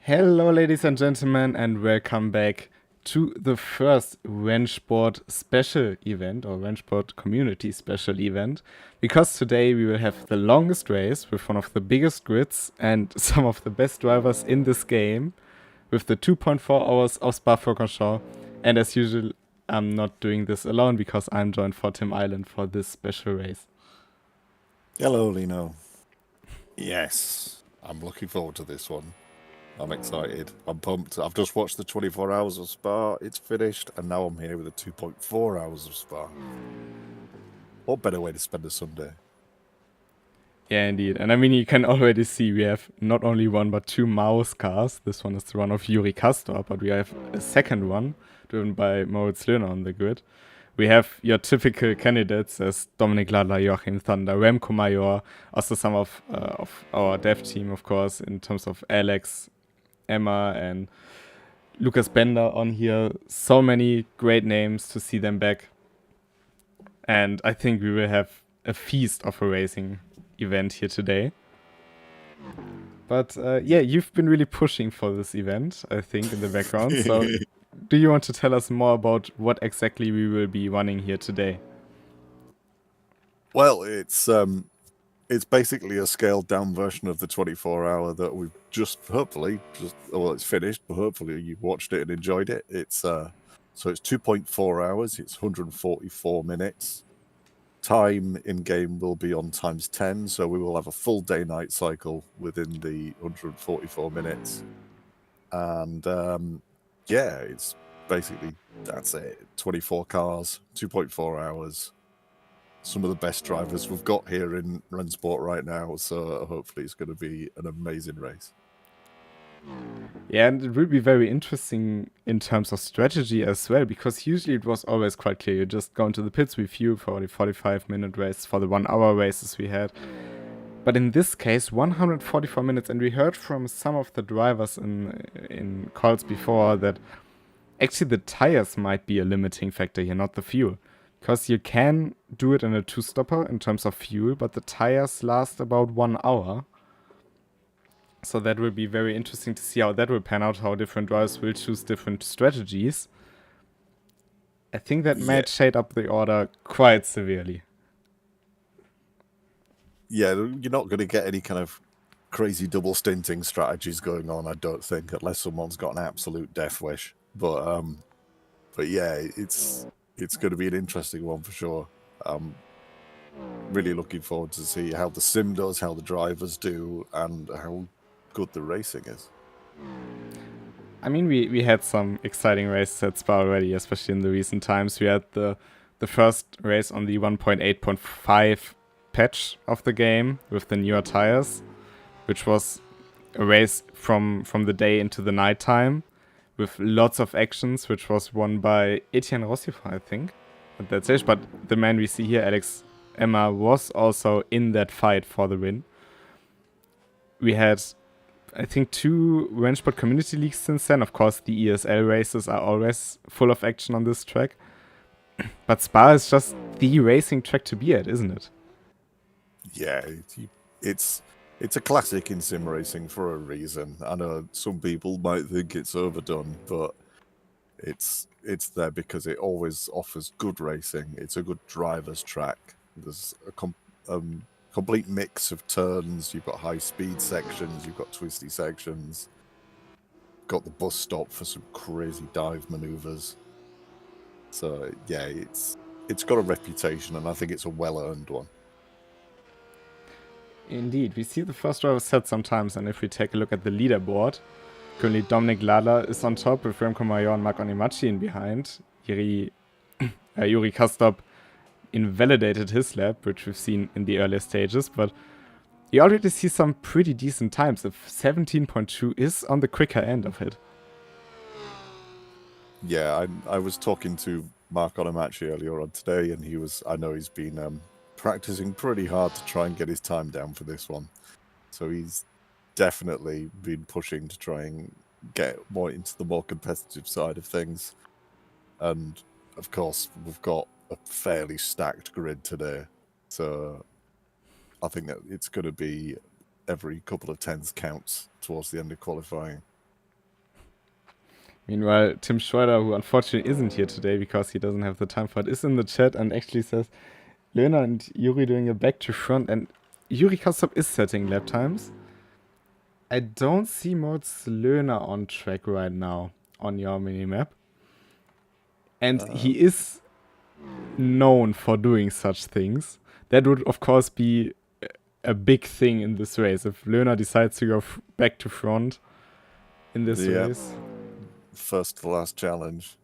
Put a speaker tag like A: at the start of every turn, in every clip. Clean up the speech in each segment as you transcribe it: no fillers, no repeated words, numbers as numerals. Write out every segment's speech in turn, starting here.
A: Hello, ladies and gentlemen, and welcome back to the first RENNSPORT Special event or RENNSPORT Community Special event. Because today we will have the longest race with one of the biggest grids and some of the best drivers in this game, with the 2.4 hours of Spa-Francorchamps. And as usual, I'm not doing this alone because I'm joined for Tim Island for this special race.
B: Hello, Lino. Yes, I'm looking forward to this one. I'm excited. I'm pumped. I've just watched the 24 hours of Spa. It's finished, and now I'm here with the 2.4 hours of Spa. What better way to spend a Sunday?
A: Yeah, indeed. And I mean, you can already see we have not only one but two mouse cars. This one is the one of Yuri Kastor, but we have a second one driven by Moritz Löhner on the grid. We have your typical candidates as Dominik Ladler, Joachim Thunder, Remco Major, also some of our dev team, of course, in terms of Alex, Emma, and Lucas Bender on here. So many great names to see them back. And I think we will have a feast of a racing event here today. But yeah, you've been really pushing for this event, I think, in the background. So do you want to tell us more about what exactly we will be running here today?
B: Well, it's basically a scaled down version of the 24-hour that we've it's finished, but hopefully you watched it and enjoyed it. It's 2.4 hours. It's 144 minutes. Time in game will be on times 10, so we will have a full day-night cycle within the 144 minutes. And yeah, it's basically that's it. 24 cars, 2.4 hours. Some of the best drivers we've got here in RENNSPORT right now, so hopefully it's going to be an amazing race.
A: Yeah, and it will be very interesting in terms of strategy as well, because usually it was always quite clear. You just go into the pits, refuel for the 45-minute race, for the 1 hour races we had. But in this case, 144 minutes, and we heard from some of the drivers in calls before that actually the tires might be a limiting factor here, not the fuel. Because you can do it in a two-stopper in terms of fuel, but the tires last about 1 hour. So that will be very interesting to see how that will pan out, how different drivers will choose different strategies. I think that might shade up the order quite severely.
B: Yeah, you're not going to get any kind of crazy double stinting strategies going on, I don't think, unless someone's got an absolute death wish. But yeah, it's going to be an interesting one for sure. Really looking forward to see how the sim does, how the drivers do, and how good the racing is.
A: I mean, we had some exciting races at Spa already, especially in the recent times. We had the first race on the 1.8.5 patch of the game with the newer tires, which was a race from the day into the nighttime with lots of actions, which was won by Etienne Rossifa, I think, at that stage. But the man we see here, Alex Emma, was also in that fight for the win. We had, I think, 2 RENNSPORT Community Leagues since then. Of course, the ESL races are always full of action on this track. But Spa is just the racing track to be at, isn't it?
B: Yeah, it's a classic in sim racing for a reason. I know some people might think it's overdone, but it's there because it always offers good racing. It's a good driver's track. There's a complete mix of turns. You've got high speed sections, you've got twisty sections, got the bus stop for some crazy dive maneuvers. So yeah, it's got a reputation, and I think it's a well-earned one.
A: Indeed, we see the first driver set sometimes, and if we take a look at the leaderboard, currently Dominik Ladler is on top with Remco Major and Marc Onimachi in behind. Yuri Kastor invalidated his lap, which we've seen in the earlier stages, but you already see some pretty decent times. If 17.2 is on the quicker end of it.
B: Yeah, I was talking to Marc Onimachi earlier on today, and I know he's been practicing pretty hard to try and get his time down for this one. So he's definitely been pushing to try and get more into the more competitive side of things. And of course, we've got a fairly stacked grid today. So I think that it's going to be every couple of tens counts towards the end of qualifying.
A: Meanwhile, Tim Schroeder, who unfortunately isn't here today because he doesn't have the time for it, is in the chat and actually says, Löhner and Yuri doing a back to front, and Yuri Kostop is setting lap times. I don't see Moritz Löhner on track right now on your minimap. And he is known for doing such things. That would, of course, be a big thing in this race. If Löhner decides to go back to front in this race.
B: First to last challenge.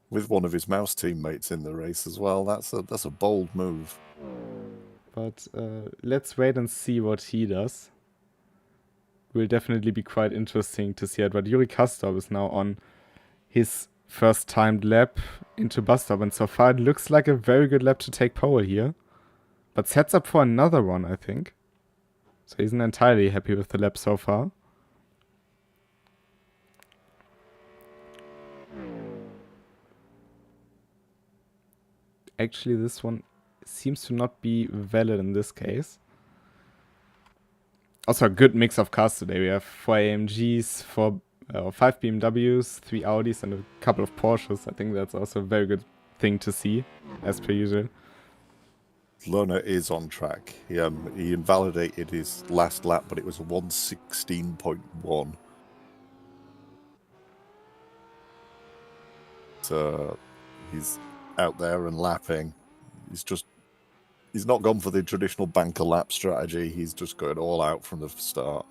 B: With one of his mouse teammates in the race as well. That's a bold move.
A: But let's wait and see what he does. Will definitely be quite interesting to see it. But Yuri Kostop is now on his first timed lap into bus stop, and so far it looks like a very good lap to take pole here. But sets up for another one, I think. So he isn't entirely happy with the lap so far. Actually, this one seems to not be valid in this case. Also a good mix of cars today. We have 4 AMGs, 5 BMWs, 3 Audis, and a couple of Porsches. I think that's also a very good thing to see, as per usual.
B: Löhner is on track. He invalidated his last lap, but it was a 1:16.1. So he's out there and lapping. He's not gone for the traditional banker lap strategy. He's just going all out from the start.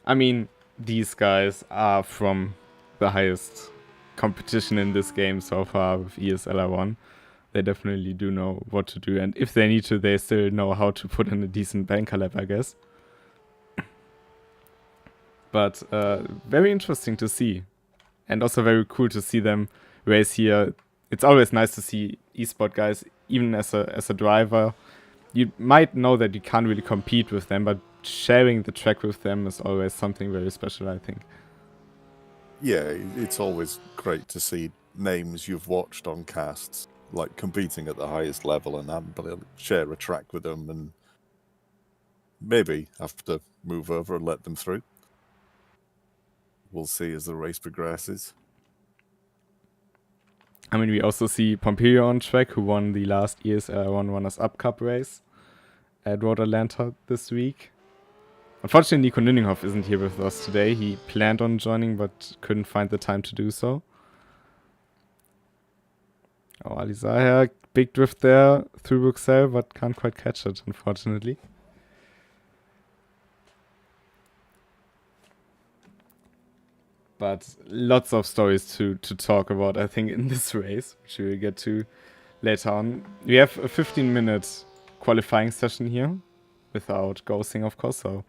A: I mean, these guys are from the highest competition in this game so far with ESLR1. They definitely do know what to do, and if they need to, they still know how to put in a decent banker lap, I guess. But very interesting to see, and also very cool to see them race here. It's always nice to see esports guys, even as a driver. You might know that you can't really compete with them, but sharing the track with them is always something very special, I think.
B: Yeah, it's always great to see names you've watched on casts, like competing at the highest level, and able to share a track with them and maybe have to move over and let them through. We'll see as the race progresses.
A: I mean, we also see Pompeo on track, who won the last ESL1 Runners-Up Cup race at Road Atlanta this week. Unfortunately, Nico Nüninghoff isn't here with us today. He planned on joining, but couldn't find the time to do so. Oh, Alizaya, big drift there through Bruxelles, but can't quite catch it, unfortunately. But lots of stories to talk about, I think, in this race, which we will get to later on. We have a 15-minute qualifying session here, without ghosting, of course, so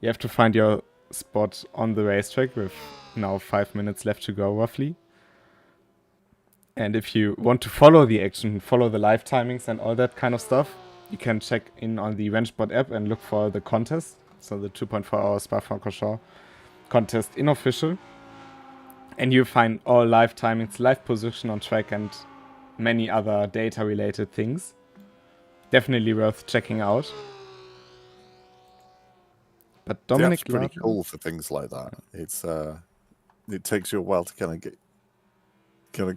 A: you have to find your spot on the racetrack with now 5 minutes left to go, roughly. And if you want to follow the action, follow the live timings and all that kind of stuff, you can check in on the RENNSPORT app and look for the contest. So the 2.4-hour Spa-Francorchamps contest unofficial. And you find all live timings, live position on track, and many other data-related things. Definitely worth checking out. But Dominic
B: the app's pretty cool for things like that. It takes you a while to kind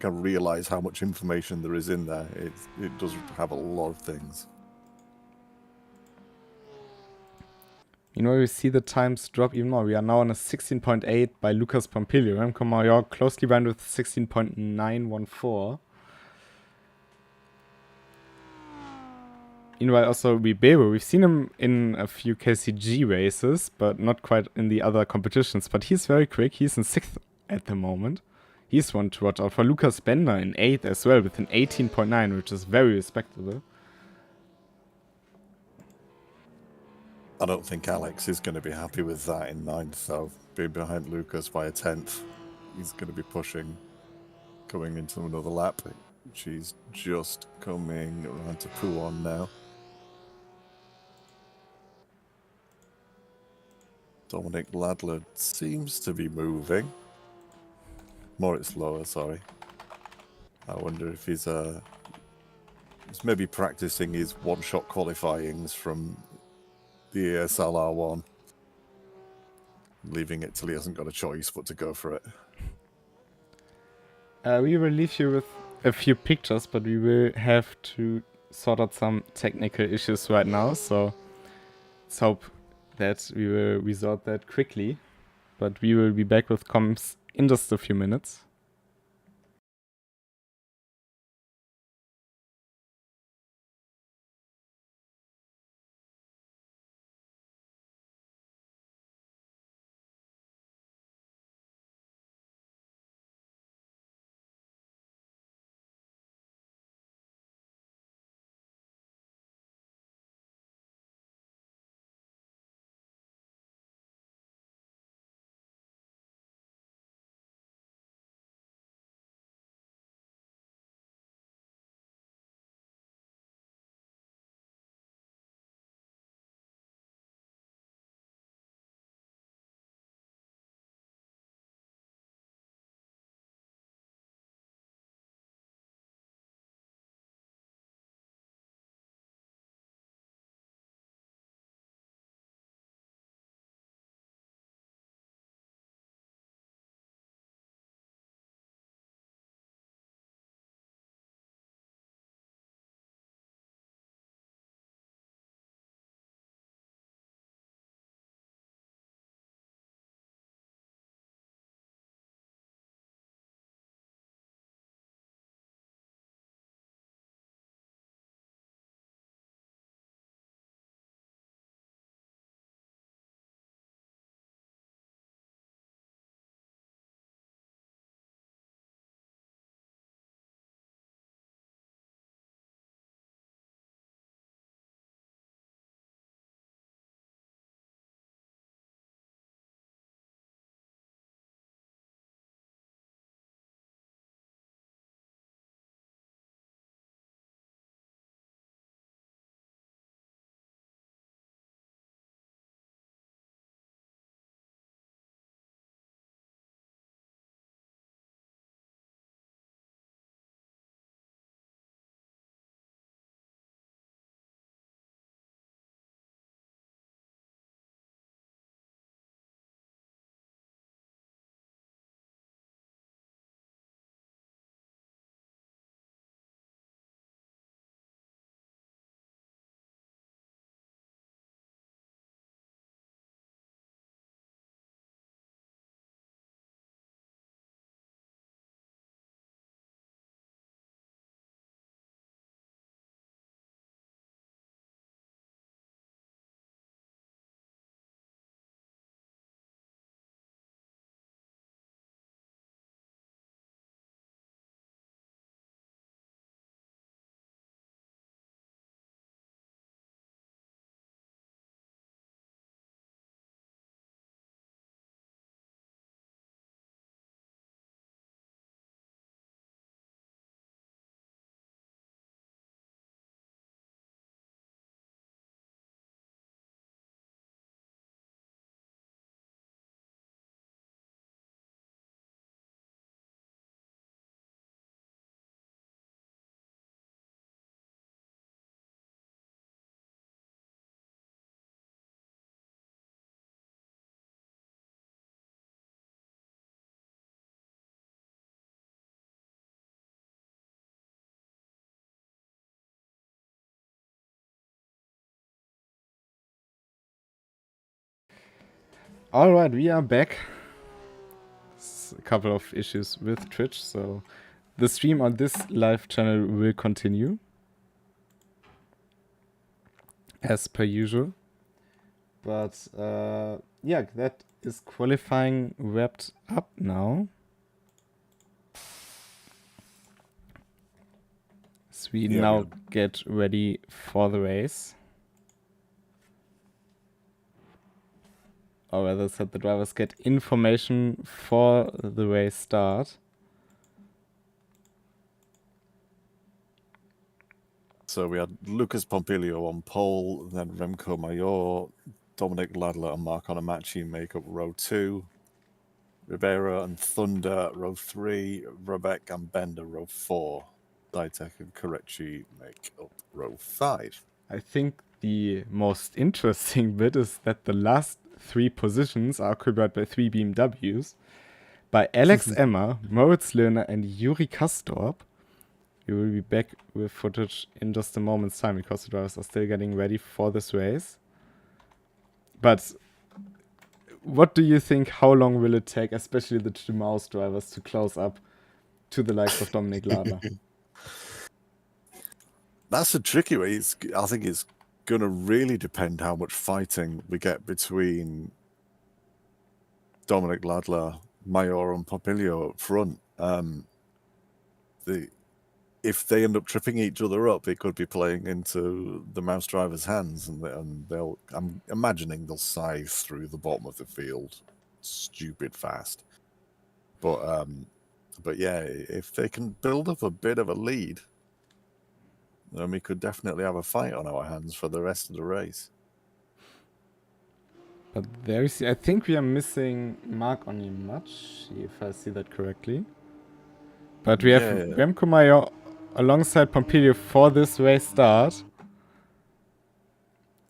B: of realize how much information there is in there. It does have a lot of things.
A: You know, we see the times drop even more. We are now on a 16.8 by Lucas Pompilio. Remco Mayor closely ran with 16.914. Meanwhile, also Ribeiro, we've seen him in a few KCG races, but not quite in the other competitions. But he's very quick. He's in 6th at the moment. He's one to watch out for. Lucas Bender in 8th as well with an 18.9, which is very respectable.
B: I don't think Alex is going to be happy with that in 9th, so being behind Lucas by a 10th, he's going to be pushing, going into another lap. She's just coming around to Pouon now. Dominic Ladler seems to be moving. Moritz Lower, sorry. I wonder if he's maybe practicing his one-shot qualifyings from the ESLR1. leaving it till he hasn't got a choice but to go for it.
A: We will leave you with a few pictures, but we will have to sort out some technical issues right now, so let's hope that we will resolve that quickly. But we will be back with comms in just a few minutes. Alright, we are back. A couple of issues with Twitch, so the stream on this live channel will continue as per usual. But yeah, that is qualifying wrapped up now. So we now get ready for the race. Or rather said, the drivers get information for the race start.
B: So we had Lucas Pompilio on pole, then Remco Mayor, Dominic Ladler and Mark Onamachi make up row 2. Rivera and Thunder, row 3. Rebek and Bender, row 4. Ditek and Korechi make up row 5.
A: I think the most interesting bit is that the last 3 positions are occupied by 3 BMWs by Alex Emmer, Moritz Löhner, and Yuri Kastorp. We will be back with footage in just a moment's time because the drivers are still getting ready for this race. But what do you think, how long will it take, especially the 2 mouse drivers, to close up to the likes of Dominik Ladler?
B: That's a tricky way. I think it's going to really depend how much fighting we get between Dominik Ladler, Mayor, and Popilio up front. If they end up tripping each other up, it could be playing into the mouse driver's hands, and I'm imagining they'll scythe through the bottom of the field stupid fast. But yeah, if they can build up a bit of a lead, then we could definitely have a fight on our hands for the rest of the race.
A: But there you see, I think we are missing Mark Onyemachi, if I see that correctly. But we have Remco Mayor alongside Pompilio for this race start.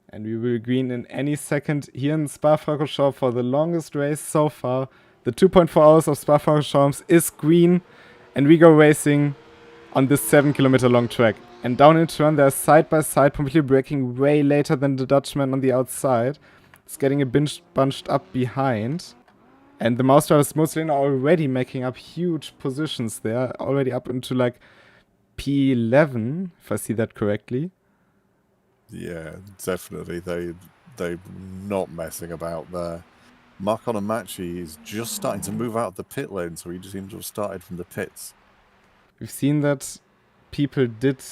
A: And we will green in any second here in Spa-Francorchamps for the longest race so far. The 2.4 hours of Spa-Francorchamps is green, and we go racing on this 7-kilometer long track. And down in turn, they're side by side, Pompilio braking way later than the Dutchman on the outside. It's getting a bunched up behind. And the mouse drivers mostly are already making up huge positions there, already up into like P11, if I see that correctly.
B: Yeah, definitely. They're not messing about there. Mark Onyemachi is just starting to move out of the pit lane, so he just seems to have started from the pits.
A: We've seen that people did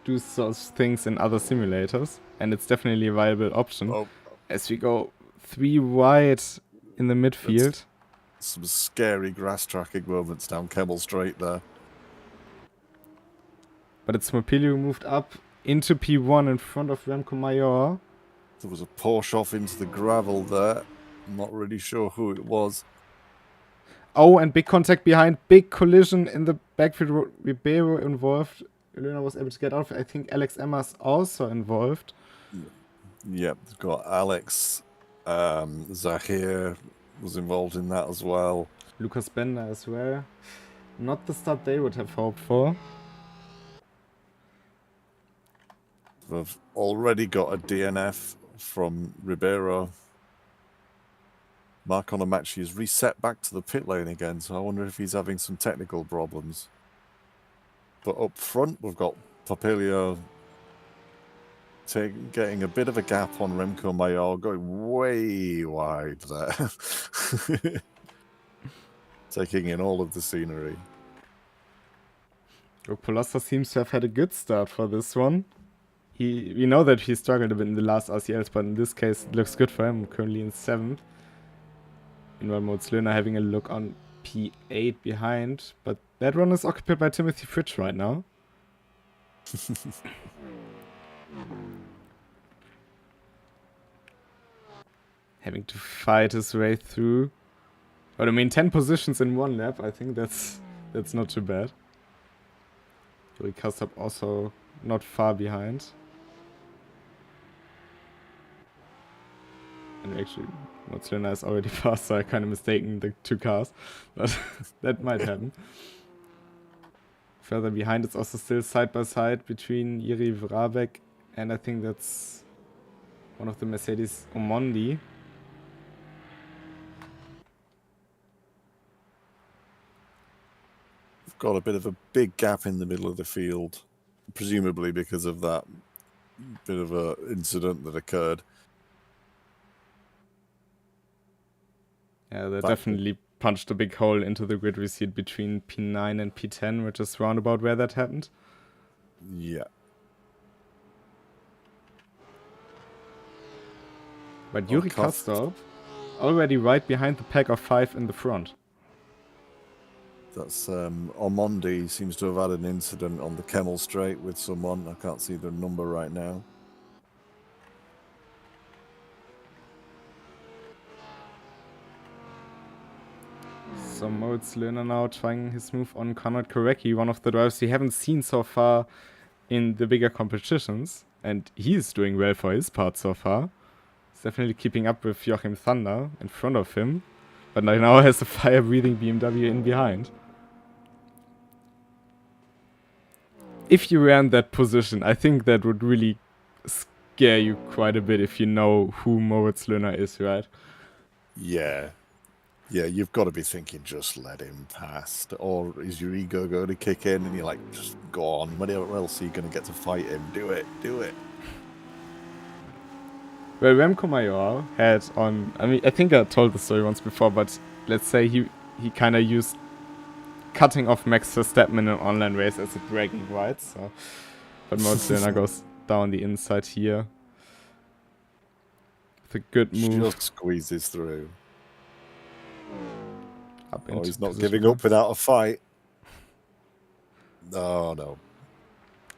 A: do such things in other simulators, and it's definitely a viable option. As we go 3 wide in the midfield.
B: Some scary grass tracking moments down Kemmel Straight there.
A: But it's Pompilio who moved up into P1 in front of Remco Mayor.
B: There was a Porsche off into the gravel there. I'm not really sure who it was.
A: Oh, and big contact behind. Big collision in the backfield. Ribeiro involved. Elena was able to get out. I think Alex Emmer's also involved.
B: Yep, got Alex. Zahir was involved in that as well.
A: Lucas Bender as well. Not the start they would have hoped for.
B: We've already got a DNF from Ribeiro. Mark Onyemachi is reset back to the pit lane again, so I wonder if he's having some technical problems. But up front, we've got Popilio getting a bit of a gap on Remco Mayor, going way wide there. Taking in all of the scenery.
A: Polassa seems to have had a good start for this one. We know that he struggled a bit in the last RCLs, but in this case it looks good for him, currently in 7th. Meanwhile, Moritz Löhner having a look on P8 behind, but that run is occupied by Timothy Fritsch right now. Having to fight his way through. But I mean, 10 positions in 1 lap, I think that's not too bad. Yuri Kastorp also not far behind. And actually, Moritz Löhner is already fast, so I kind of mistaken the 2 cars. But that might happen. Further behind, it's also still side by side between Jiri Vrabek and I think that's one of the Mercedes Omondi.
B: We've got a bit of a big gap in the middle of the field, presumably because of that bit of a incident that occurred.
A: Yeah, they definitely punched a big hole into the grid we see it between P9 and P10, which is roundabout where that happened.
B: Yeah.
A: But Yuri Kastorp already right behind the pack of 5 in the front.
B: That's Omondi seems to have had an incident on the Kemmel Straight with someone. I can't see their number right now.
A: So Moritz Löhner now trying his move on Konrad Korecki, one of the drivers we haven't seen so far in the bigger competitions. And he is doing well for his part so far. He's definitely keeping up with Joachim Thunder in front of him. But now has a fire-breathing BMW in behind. If you were in that position, I think that would really scare you quite a bit if you know who Moritz Löhner is, right?
B: Yeah. Yeah, you've got to be thinking, just let him pass. Or is your ego going to kick in and you're like, just go on. When else are you going to get to fight him? Do it. Do it.
A: Well, Remco Major had on... I mean, I think I told the story once before, but let's say he kind of used cutting off Max Verstappen in an online race as a bragging right. So, but Moritz Löhner goes down the inside here. With a good move.
B: Just squeezes through.
A: Oh,
B: he's not giving up without a fight. Oh, no.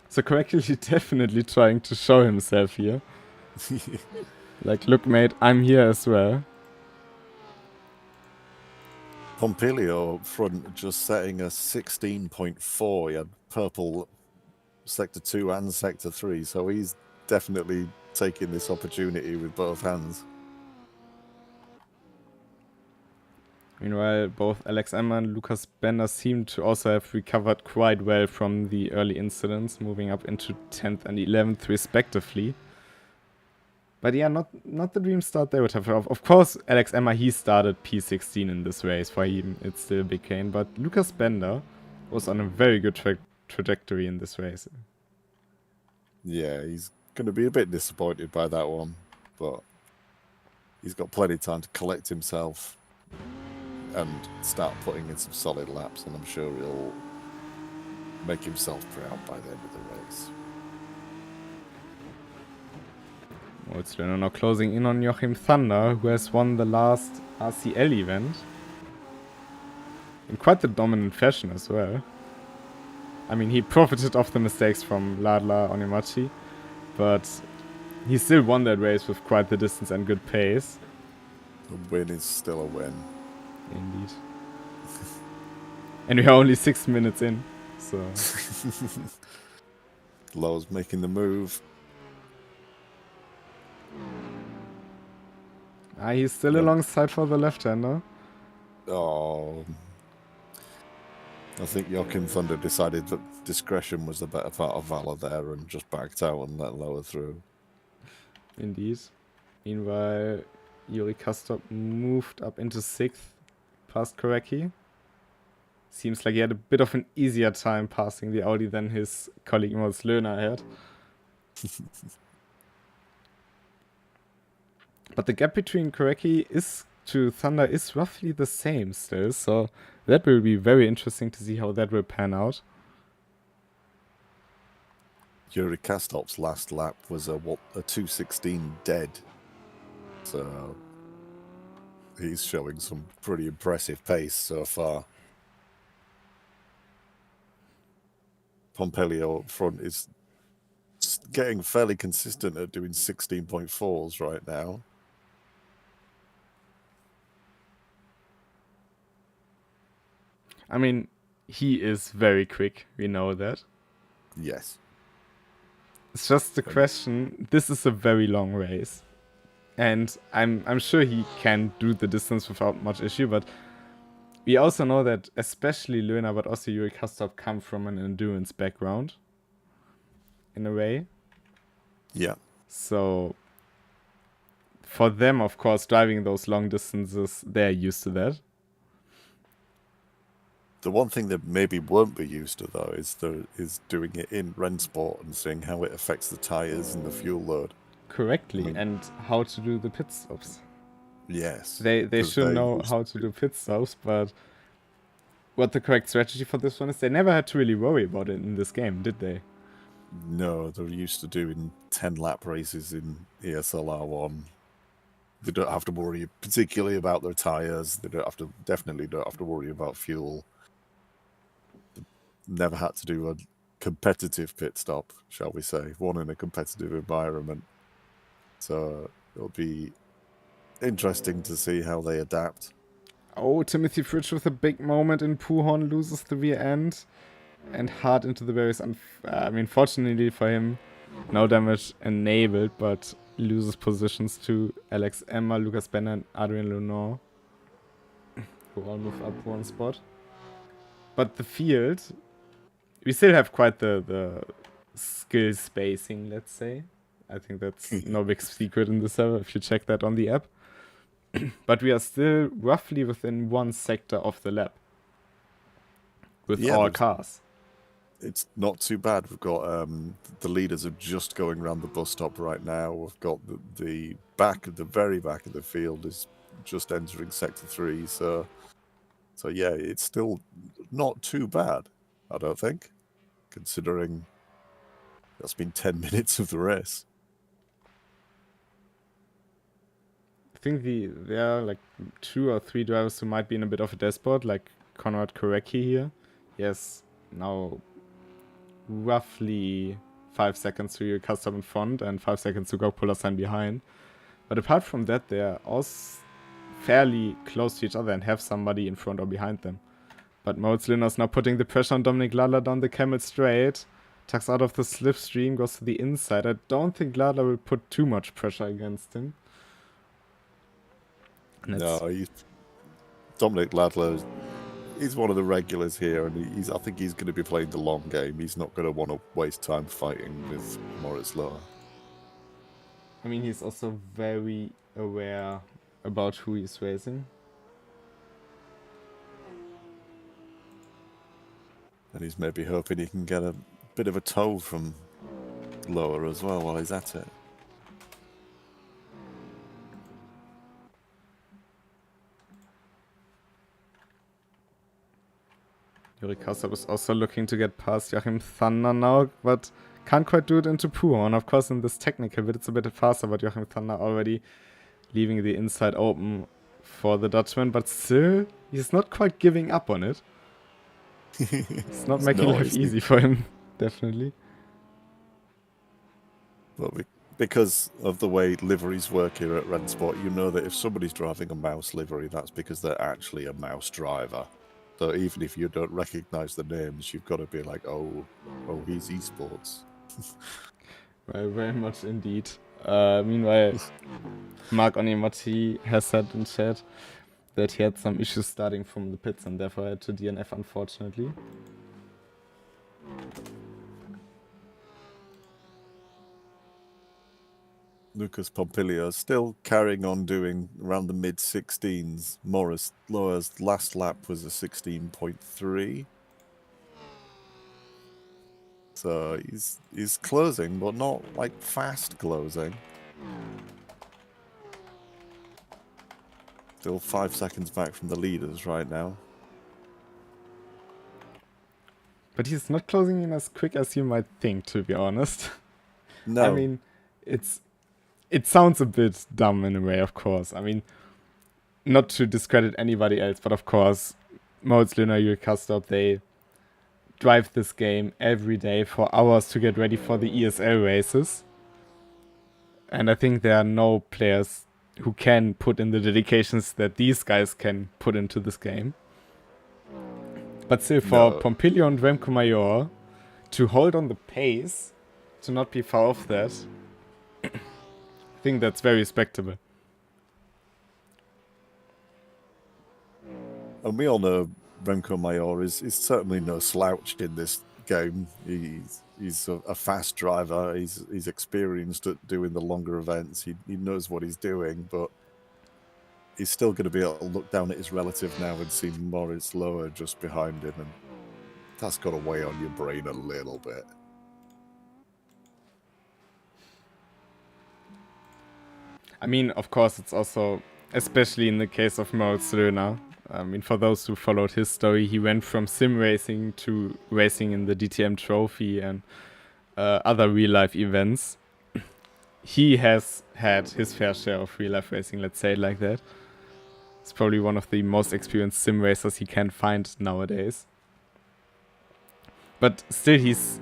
A: So correctly definitely trying to show himself here. Like, look mate, I'm here as well.
B: Pompilio up front just setting a 16.4. He had purple Sector 2 and Sector 3, so he's definitely taking this opportunity with both hands.
A: Meanwhile, both Alex Emmer and Lucas Bender seem to also have recovered quite well from the early incidents, moving up into 10th and 11th respectively. But yeah, not the dream start they would have. Of course, Alex Emmer, he started P16 in this race. For him, it's still a big gain. But Lucas Bender was on a very good trajectory in this race.
B: Yeah, he's going to be a bit disappointed by that one. But he's got plenty of time to collect himself and start putting in some solid laps. And I'm sure he'll make himself proud by the end of the race.
A: Moritz Löhner now closing in on Joachim Thunder, who has won the last RCL event. In quite the dominant fashion as well. I mean, he profited off the mistakes from Ladla Onimachi, but he still won that race with quite the distance and good pace.
B: The win is still a win.
A: Indeed. And we are only 6 minutes in, so...
B: Lowe's making the move.
A: He's still alongside for the left-hander.
B: Oh. I think Joachim Thunder decided that discretion was the better part of valor there and just backed out and let Lower through.
A: Indeed. Meanwhile, Yuri Kastop moved up into 6th past Korecki. Seems like he had a bit of an easier time passing the Audi than his colleague Moritz Löhner had. But the gap between Korecki to Thunder is roughly the same still, so that will be very interesting to see how that will pan out.
B: Yuri Kastop's last lap was a 2:16 dead, so he's showing some pretty impressive pace so far. Pompilio up front is getting fairly consistent at doing 16.4s right now.
A: I mean, he is very quick, we know that.
B: Yes.
A: It's just the question, this is a very long race. And I'm sure he can do the distance without much issue, but we also know that especially Löhner, but also Yuri Kastop come from an endurance background, in a way.
B: Yeah.
A: So, for them, of course, driving those long distances, they're used to that.
B: The one thing that maybe won't be used to, though, is doing it in RENNSPORT and seeing how it affects the tyres and the fuel load.
A: Correctly, and how to do the pit stops.
B: Yes.
A: They should know how to do pit stops, but what the correct strategy for this one is, they never had to really worry about it in this game, did they?
B: No, they're used to doing 10-lap races in ESL-R1. They don't have to worry particularly about their tyres. They definitely don't have to worry about fuel. Never had to do a competitive pit stop, shall we say. One in a competitive environment. So it'll be interesting to see how they adapt.
A: Oh, Timothy Fridge with a big moment in Puhon loses the rear end. And hard into the barriers. I mean, fortunately for him, no damage enabled, but loses positions to Alex Emma, Lucas Benner, and Adrian Lenore, who all move up one spot. But the field, we still have quite the skill spacing, let's say. I think that's no big secret in the server if you check that on the app. But we are still roughly within one sector of the lap with all cars.
B: It's not too bad. We've got the leaders are just going around the bus stop right now. We've got the very back of the field is just entering sector 3. So yeah, it's still not too bad, I don't think, considering that's been 10 minutes of the race.
A: I think there are like 2 or 3 drivers who might be in a bit of a dead spot, like Konrad Korecki here. Yes, now roughly 5 seconds to your custom in front and 5 seconds to go puller sign behind. But apart from that, they're all fairly close to each other and have somebody in front or behind them. But Moritz Lindner's now putting the pressure on Dominik Ladler down the camel straight. Tucks out of the slipstream, goes to the inside. I don't think Ladler will put too much pressure against him.
B: No, Dominik Ladler, he's one of the regulars here, and I think he's going to be playing the long game. He's not going to want to waste time fighting with Moritz Lohr.
A: I mean, he's also very aware about who he's racing.
B: And he's maybe hoping he can get a bit of a tow from Lohr as well while he's at it.
A: Yuri Kassab is also looking to get past Joachim Thunder now, but can't quite do it into Puro. And of course, in this technical bit, it's a bit faster, but Joachim Thunder already leaving the inside open for the Dutchman. But still, he's not quite giving up on it. It's not making life easy for him, definitely.
B: Well, because of the way liveries work here at RENNSPORT, you know that if somebody's driving a mouse livery, that's because they're actually a mouse driver. So even if you don't recognize the names, you've got to be like, oh, he's esports.
A: Well, very much indeed. Meanwhile, Mark Onimati has said in chat that he had some issues starting from the pits and therefore had to DNF, unfortunately.
B: Lucas Pompilio still carrying on doing around the mid-16s. Moritz Lohr's last lap was a 16.3. So he's closing, but not like fast closing. Still 5 seconds back from the leaders right now.
A: But he's not closing in as quick as you might think, to be honest.
B: No.
A: I mean, it sounds a bit dumb in a way, of course. I mean, not to discredit anybody else, but of course, Moritz Lindner, Yuri Kastorp, they drive this game every day for hours to get ready for the ESL races. And I think there are no players who can put in the dedications that these guys can put into this game. But still, for Pompilio and Remco Major to hold on the pace, to not be far off that, I think that's very respectable.
B: And we all know Remco Major is certainly no slouch in this game. He's a fast driver. He's experienced at doing the longer events. He knows what he's doing, but he's still going to be able to look down at his relative now and see Moritz Lohr just behind him, and that's got to weigh on your brain a little bit.
A: I mean, of course, it's also, especially in the case of Moritz Lindner, I mean, for those who followed his story, he went from sim racing to racing in the DTM Trophy and other real-life events. He has had his fair share of real-life racing, let's say it like that. He's probably one of the most experienced sim racers he can find nowadays. But still, he's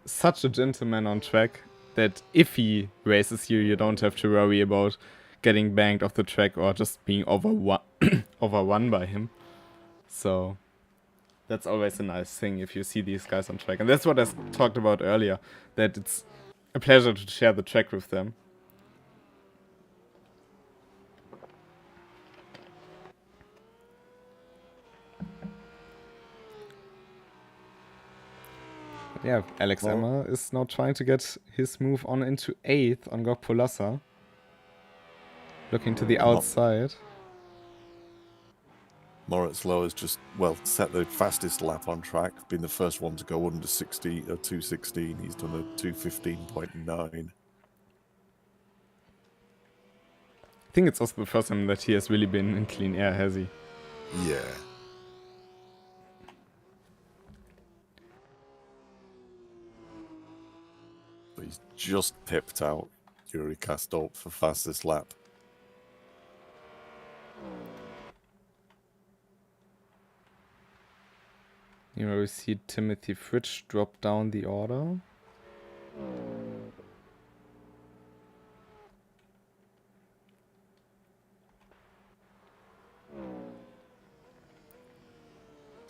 A: such a gentleman on track that if he races you, you don't have to worry about getting banged off the track or just being overrun by him. So that's always a nice thing if you see these guys on track. And that's what I talked about earlier, that it's a pleasure to share the track with them. Yeah, Alex
B: Well-
A: Emma is now trying to get his move on into 8th on Gok Polassa. Looking to the outside.
B: Moritz Lowe has just, well, set the fastest lap on track, been the first one to go under 60 or 2:16. He's done a 2:15.9.
A: I think it's also the first time that he has really been in clean air, has he?
B: Yeah. But he's just pipped out Yuri Krystall for fastest lap.
A: You know, we see Timothy Fritsch drop down the order.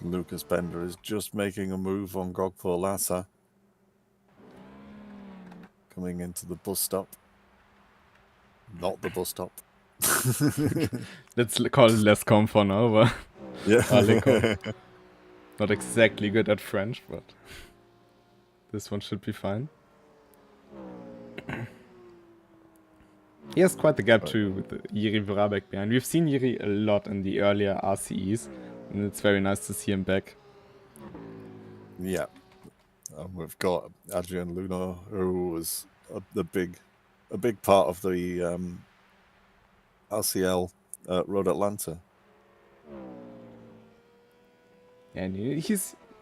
B: Lucas Bender is just making a move on Gok Polassa. Coming into the bus stop. Not the bus stop.
A: Let's call it less com for now, but
B: Yeah.
A: not exactly good at French, but this one should be fine. He has quite the gap too with Jiri Vrabek behind. We've seen Jiri a lot in the earlier RCEs, and it's very nice to see him back.
B: Yeah. We've got Adrian Luna, who was a big part of the RCL Road Atlanta.
A: Yeah, and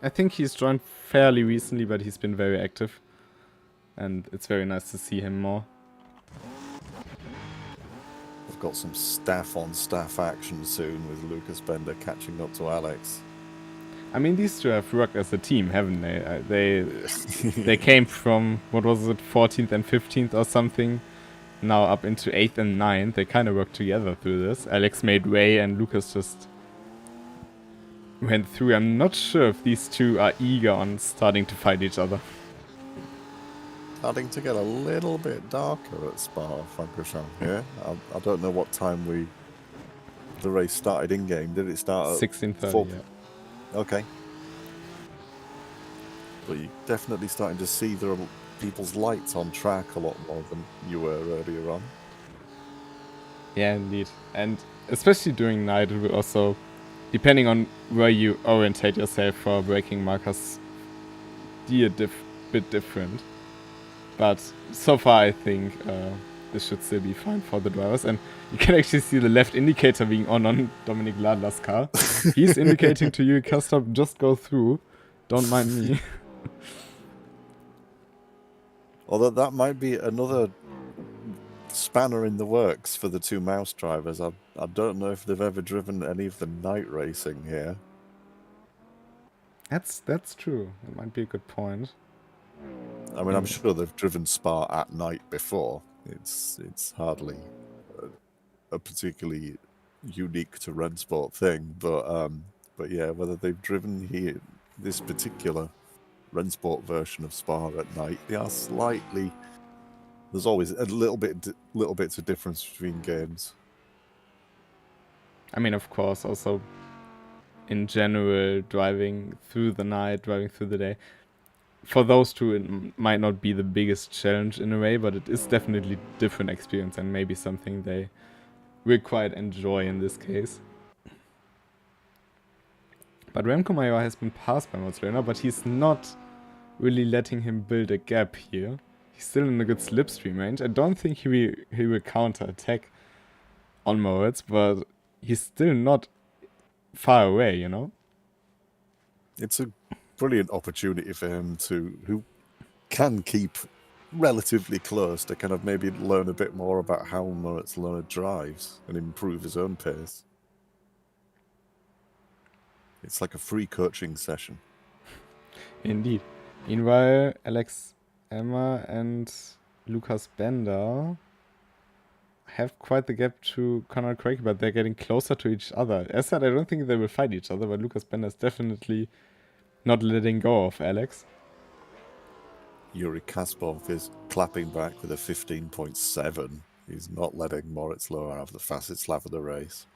A: I think he's joined fairly recently, but he's been very active. And it's very nice to see him more.
B: We've got some staff-on-staff action soon with Lucas Bender catching up to Alex.
A: I mean, these two have worked as a team, haven't they? They came from, what was it, 14th and 15th or something, now up into 8th and 9th. They kind of worked together through this. Alex made way and Lucas just went through. I'm not sure if these two are eager on starting to fight each other.
B: Starting to get a little bit darker at Spa-Francorchamps here. I don't know what time the race started in-game. Did it start at
A: 16:30, yeah.
B: Okay. But you're definitely starting to see there are people's lights on track a lot more than you were earlier on.
A: Yeah, indeed. And especially during night, it will also, depending on where you orientate yourself for braking markers, be a bit different. But so far, I think this should still be fine for the drivers. And you can actually see the left indicator being on Dominic Ladler's car. He's indicating to you, Krystall, just go through. Don't mind me.
B: Although that might be another spanner in the works for the two mouse drivers. I don't know if they've ever driven any of the night racing here.
A: That's true. That might be a good point.
B: I mean, I'm sure they've driven Spa at night before. It's hardly a particularly unique to RENNSPORT thing, but yeah, whether they've driven here this particular RENNSPORT version of Spa at night, they are slightly. There's always a little bits of difference between games.
A: I mean, of course, also in general, driving through the night, driving through the day. For those two, it might not be the biggest challenge in a way, but it is definitely a different experience and maybe something they will quite enjoy in this case. But Remco Major has been passed by Mozzarella, but he's not really letting him build a gap here. He's still in a good slipstream range. I don't think he will counter-attack on Moritz, but he's still not far away, you know?
B: It's a brilliant opportunity for him who can keep relatively close to kind of maybe learn a bit more about how Moritz Lohner drives and improve his own pace. It's like a free coaching session.
A: Indeed. Meanwhile, Alex Emma and Lucas Bender have quite the gap to Conrad Craig, but they're getting closer to each other. As said, I don't think they will fight each other, but Lucas Bender is definitely not letting go of Alex.
B: Yuri Kasparov is clapping back with a 15.7. He's not letting Moritz Lohner have the fastest lap of the race.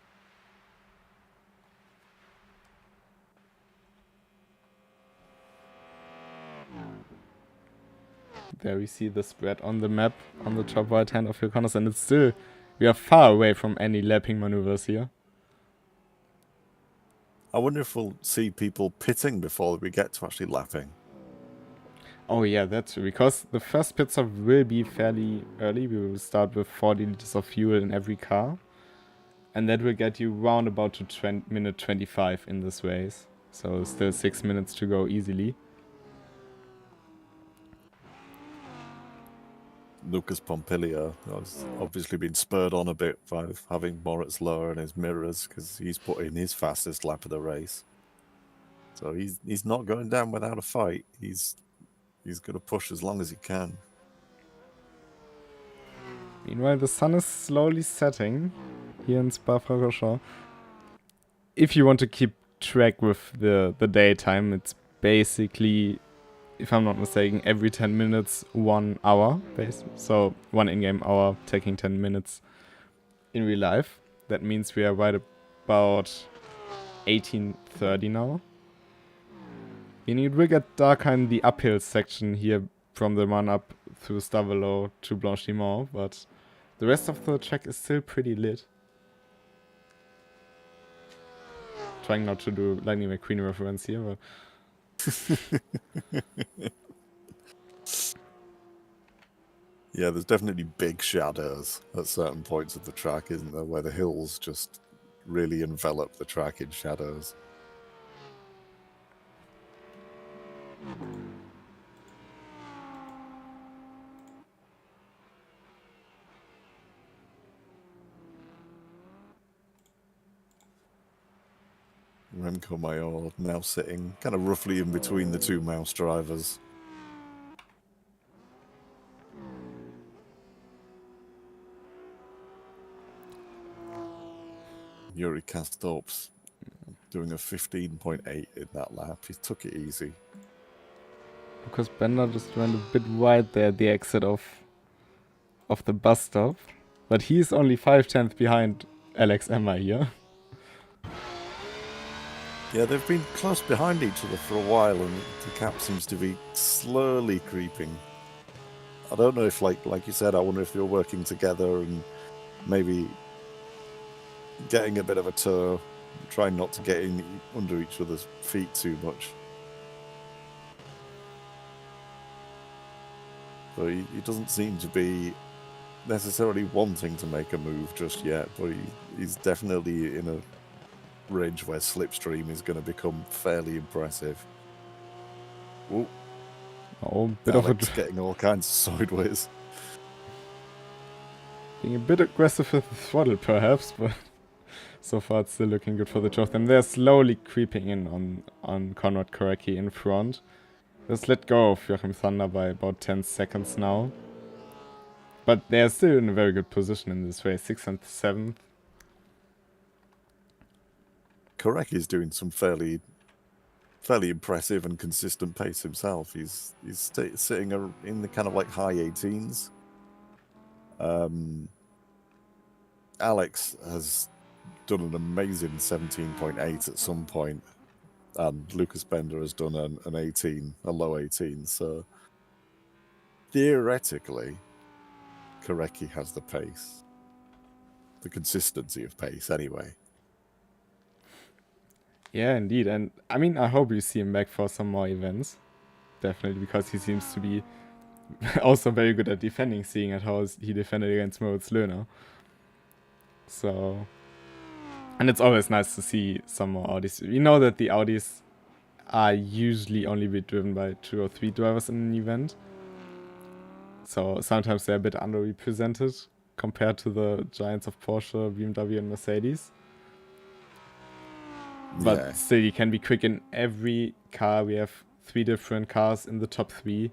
A: There we see the spread on the map on the top right hand of your corners, and it's still, we are far away from any lapping maneuvers here.
B: I wonder if we'll see people pitting before we get to actually lapping.
A: Oh yeah, that's true, because the first pit stop will be fairly early. We will start with 40 liters of fuel in every car. And that will get you round about to minute 25 in this race. So still 6 minutes to go easily.
B: Lucas Pompilio has obviously been spurred on a bit by having Moritz lower in his mirrors because he's put in his fastest lap of the race. So he's not going down without a fight. He's going to push as long as he can.
A: Meanwhile, the sun is slowly setting here in Spa-Francorchamps. If you want to keep track with the daytime, it's basically, if I'm not mistaken, every 10 minutes, 1 hour. So 1 in-game hour taking 10 minutes in real life. That means we are right about 18:30 now. Meaning it will get darker in the uphill section here from the run up through Stavelot to Blanchimont, but the rest of the track is still pretty lit. Trying not to do Lightning McQueen reference here, but
B: yeah, there's definitely big shadows at certain points of the track, isn't there, where the hills just really envelop the track in shadows. Remco Mayor now sitting kind of roughly in between the two mouse drivers. Yuri Kastorp's doing a 15.8 in that lap. He took it easy.
A: because Bender just went a bit wide there at the exit of the bus stop. But he's only 5/10 behind Alex Emma here.
B: Yeah, they've been close behind each other for a while, and the gap seems to be slowly creeping. I don't know if, like you said, I wonder if they're working together and maybe getting a bit of a tow, trying not to get in under each other's feet too much. But he doesn't seem to be necessarily wanting to make a move just yet, but he's definitely in a range where slipstream is going to become fairly impressive. Ooh.
A: Oh, bit
B: Alex
A: of a
B: getting all kinds of sideways.
A: being a bit aggressive with the throttle, perhaps, but so far it's still looking good for the two of them. They're slowly creeping in on Konrad Korecki in front. Just let go of Joachim Thunder by about 10 seconds now. But they're still in a very good position in this race, 6th and 7th.
B: Korecki's doing some fairly impressive and consistent pace himself. He's sitting in the kind of like high 18s. Alex has done an amazing 17.8 at some point, and Lucas Bender has done an 18, a low 18. So theoretically, Korecki has the pace, the consistency of pace anyway.
A: Yeah, indeed. And I mean, I hope you see him back for some more events. Definitely, because he seems to be also very good at defending, seeing at how he defended against Moritz Löhner. So, and it's always nice to see some more Audis. We know that the Audis are usually only be driven by 2 or 3 drivers in an event. So sometimes they're a bit underrepresented compared to the giants of Porsche, BMW and Mercedes. But
B: yeah.
A: Still, you can be quick in every car. We have 3 different cars in the top 3.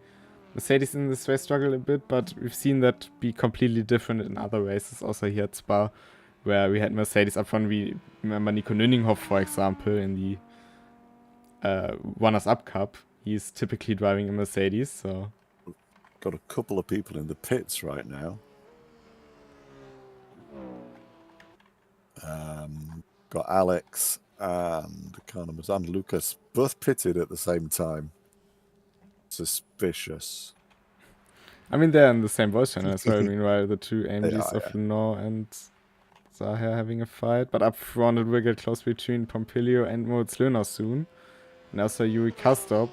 A: Mercedes in this race struggle a bit, but we've seen that be completely different in other races. Also here at Spa, where we had Mercedes up front. We remember Nico Nüninghoff, for example, in the Runners-Up Cup. He's typically driving a Mercedes, so...
B: Got a couple of people in the pits right now. Got Alex and Carnamus and Lucas both pitted at the same time. Suspicious.
A: I mean, they're in the same voice channel as well. Meanwhile, the two AMDs of
B: Yeah.
A: Lenore and Zaha having a fight. But up front, it will get close between Pompilio and Moritz Löhner soon. And also, Yuri Kastop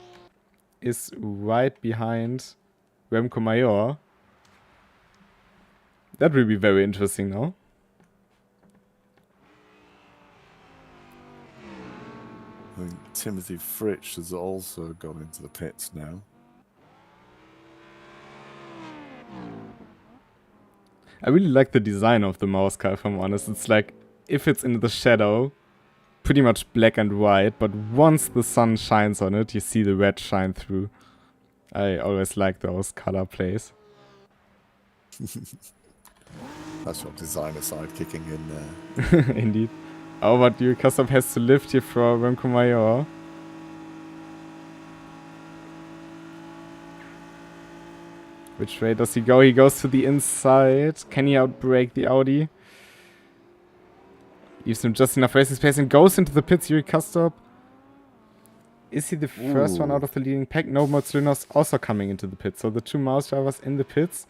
A: is right behind Remco Major. That will be very interesting now.
B: I think Timothy Fritsch has also gone into the pits now.
A: I really like the design of the mouse car, if I'm honest. It's like, if it's in the shadow, pretty much black and white, but once the sun shines on it, you see the red shine through. I always like those color plays.
B: That's your designer side kicking in there.
A: Indeed. Oh, but Yuri Kastop has to lift here for Remco Major. Which way does he go? He goes to the inside. Can he outbrake the Audi? Leaves him just enough racing space and goes into the pits. Yuri Kastop. Is he the first one out of the leading pack? No, Moritz Löhner's also coming into the pits. So the two mouse drivers in the pits.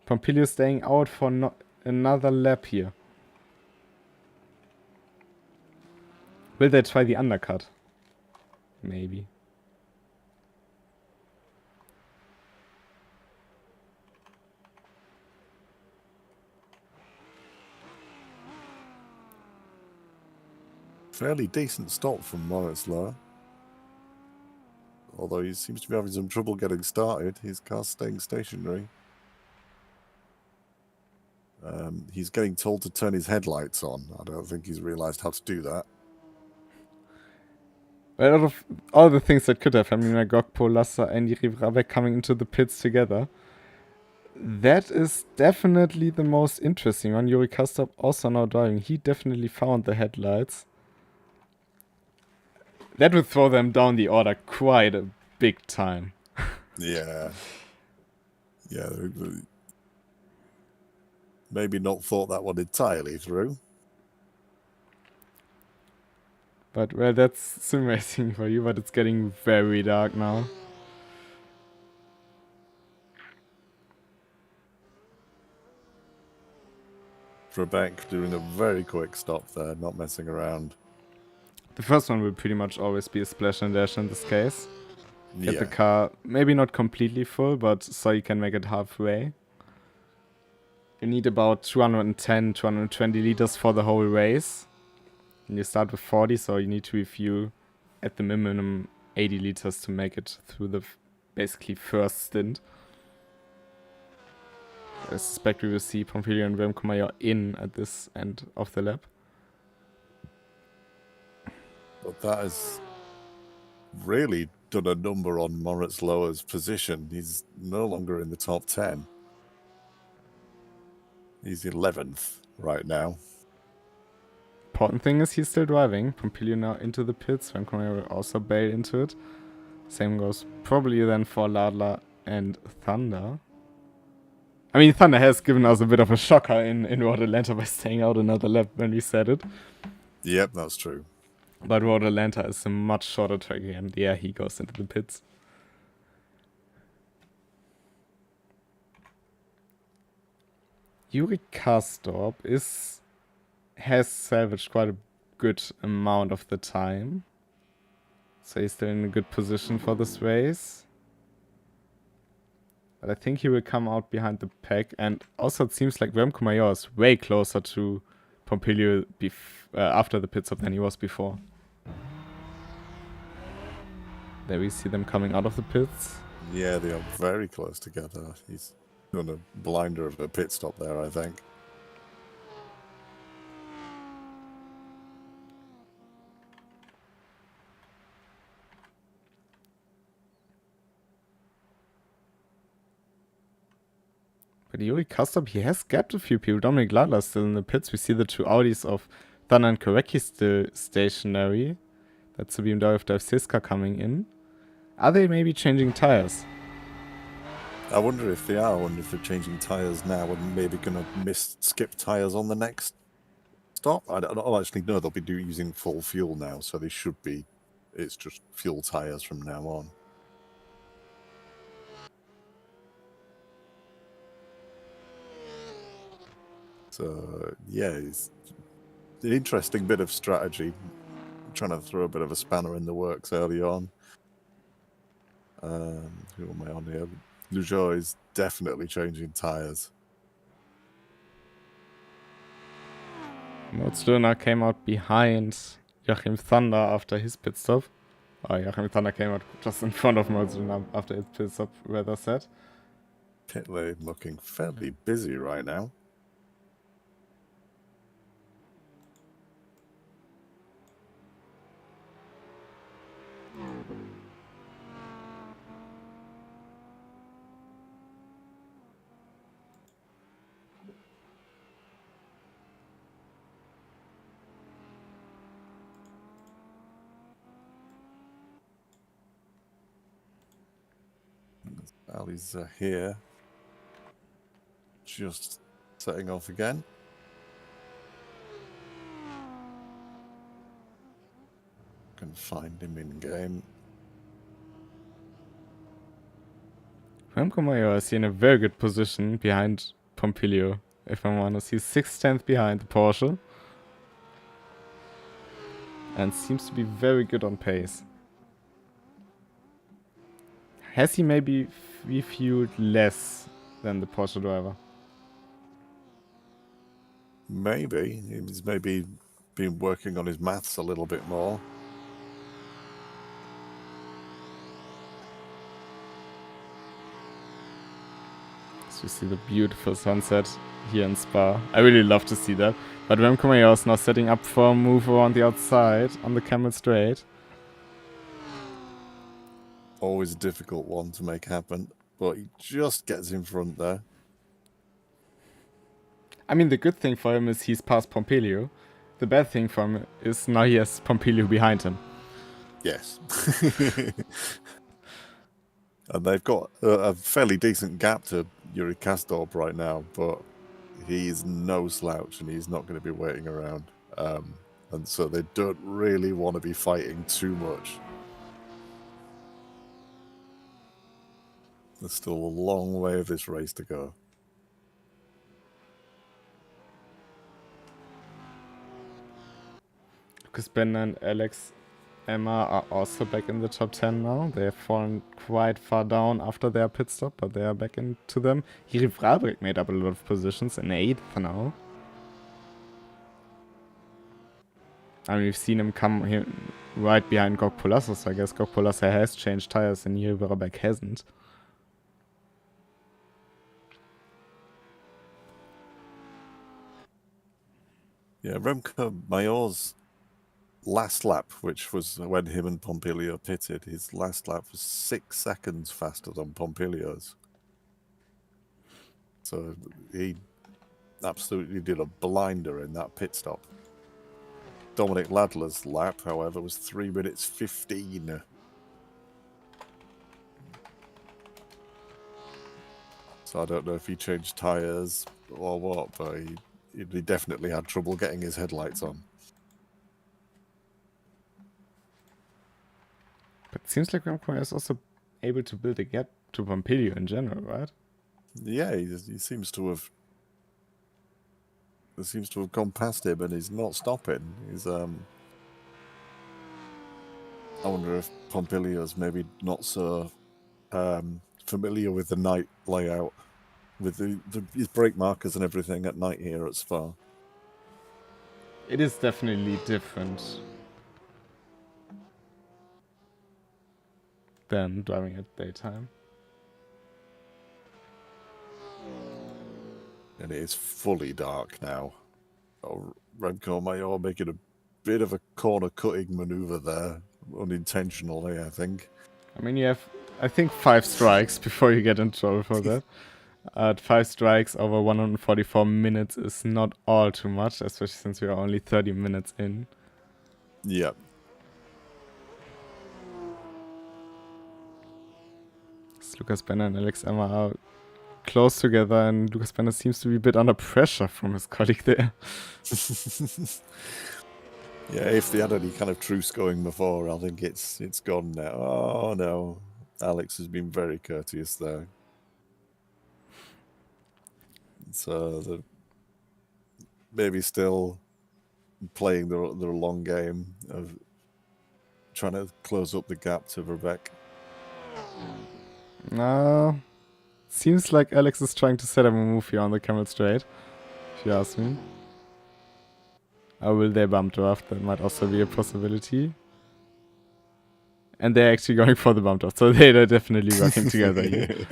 A: Pompilio staying out for another lap here. Will they try the undercut? Maybe.
B: Fairly decent stop from Moritz Löhner. Although he seems to be having some trouble getting started. His car's staying stationary. He's getting told to turn his headlights on. I don't think he's realised how to do that.
A: Well, out of all the things that could have, I mean, Gokpo, Lassa, and Jiri Vrabek coming into the pits together, that is definitely the most interesting one. Yuri Kastop also now driving. He definitely found the headlights. That would throw them down the order quite a big time.
B: Yeah. Yeah. Maybe not thought that one entirely through.
A: But, well, that's sim racing for you, but it's getting very dark now.
B: Vrabek doing a very quick stop there, not messing around.
A: The first one will pretty much always be a splash and dash in this case. Get the
B: Yeah.
A: car maybe not completely full, but so you can make it halfway. You need about 210, 220 liters for the whole race. And you start with 40, so you need to refuel at the minimum 80 liters to make it through the basically first stint. I suspect we will see Pompilio and Remco Major in at this end of the lap.
B: But that has really done a number on Moritz Löhner's position. He's no longer in the top 10. He's 11th right now.
A: Important thing is he's still driving. Pompilio now into the pits. Remco Major will also bail into it. Same goes probably then for Ladler and Thunder. I mean, Thunder has given us a bit of a shocker in Road Atlanta by staying out another lap when we said it.
B: Yep, that's true.
A: But Road Atlanta is a much shorter track and yeah, he goes into the pits. Yuri Kastop has salvaged quite a good amount of the time. So he's still in a good position for this race. But I think he will come out behind the pack. And also it seems like Remco Major is way closer to Pompilio after the pit stop than he was before. There we see them coming out of the pits.
B: Yeah, they are very close together. He's done a blinder of a pit stop there, I think.
A: But Yuri Kastop, he has gapped a few people. Dominic Ladler still in the pits. We see the two Audis of Thunder and Korecki still stationary. That's the BMW of Dive Siska coming in. Are they maybe changing tires?
B: I wonder if they are. I wonder if they're changing tyres now and maybe going to skip tyres on the next stop. I don't know. Actually, no, they'll be using full fuel now, so they should be. It's just fuel tyres from now on. So yeah, it's an interesting bit of strategy. I'm trying to throw a bit of a spanner in the works early on. Who am I on here? Lujo is definitely changing tires.
A: Motzluna came out behind Joachim Thunder after his pit stop. Oh, Joachim Thunder came out just in front of Motzluna after his pit stop, rather said.
B: Pit lane looking fairly busy right now. Ali's here. Just setting off again. Can find him in game.
A: Remco Major is in a very good position behind Pompilio, if I'm honest. He's 6/10 behind the Porsche. And seems to be very good on pace. Has he maybe refueled less than the Porsche driver?
B: Maybe. He's maybe been working on his maths a little bit more.
A: So you see the beautiful sunset here in Spa. I really love to see that. But Remco Major is now setting up for a move around the outside on the Camel Straight.
B: Always a difficult one to make happen, but he just gets in front there.
A: I mean, the good thing for him is he's past Pompilio. The bad thing for him is now he has Pompilio behind him.
B: Yes. And they've got a fairly decent gap to Yuri Kastorp right now, but he's no slouch and he's not going to be waiting around. And so they don't really want to be fighting too much. There's still a long way of this race to go.
A: Lucas Bender and Alex Emma are also back in the top 10 now. They have fallen quite far down after their pit stop, but they are back into them. Jiri Vrabeck made up a lot of positions in 8th now. I mean, we've seen him come here right behind Gok Polasser, so I guess Gok Polasser has changed tires and Jiri Vrabeck hasn't.
B: Yeah, Remco Major's last lap, which was when him and Pompilio pitted, his last lap was 6 seconds faster than Pompilio's. So he absolutely did a blinder in that pit stop. Dominic Ladler's lap, however, was 3 minutes 15. So I don't know if he changed tyres or what, but he definitely had trouble getting his headlights on.
A: But it seems like Remco is also able to build a gap to Pompilio in general, right?
B: Yeah, he seems to have gone past him, and he's not stopping. He's I wonder if Pompilio's maybe not so familiar with the night layout, with his brake markers and everything at night here at Spa.
A: It is definitely different than driving at daytime.
B: And it is fully dark now. Oh, Remco Major making a bit of a corner cutting maneuver there, unintentionally, I think.
A: I mean, you have, I think, 5 strikes before you get in trouble for that. 5 strikes over 144 minutes is not all too much, especially since we are only 30 minutes in.
B: Yeah.
A: Lucas Bender and Alex Emma are close together, and Lucas Bender seems to be a bit under pressure from his colleague there.
B: Yeah, if they had any kind of truce going before, I think it's gone now. Oh no, Alex has been very courteous there. So maybe still playing the long game of trying to close up the gap to Vivek.
A: No. Seems like Alex is trying to set up a move here on the camel straight, if you ask me. Or will they bump draft? That might also be a possibility. And they're actually going for the bump draft, so they're definitely working together here.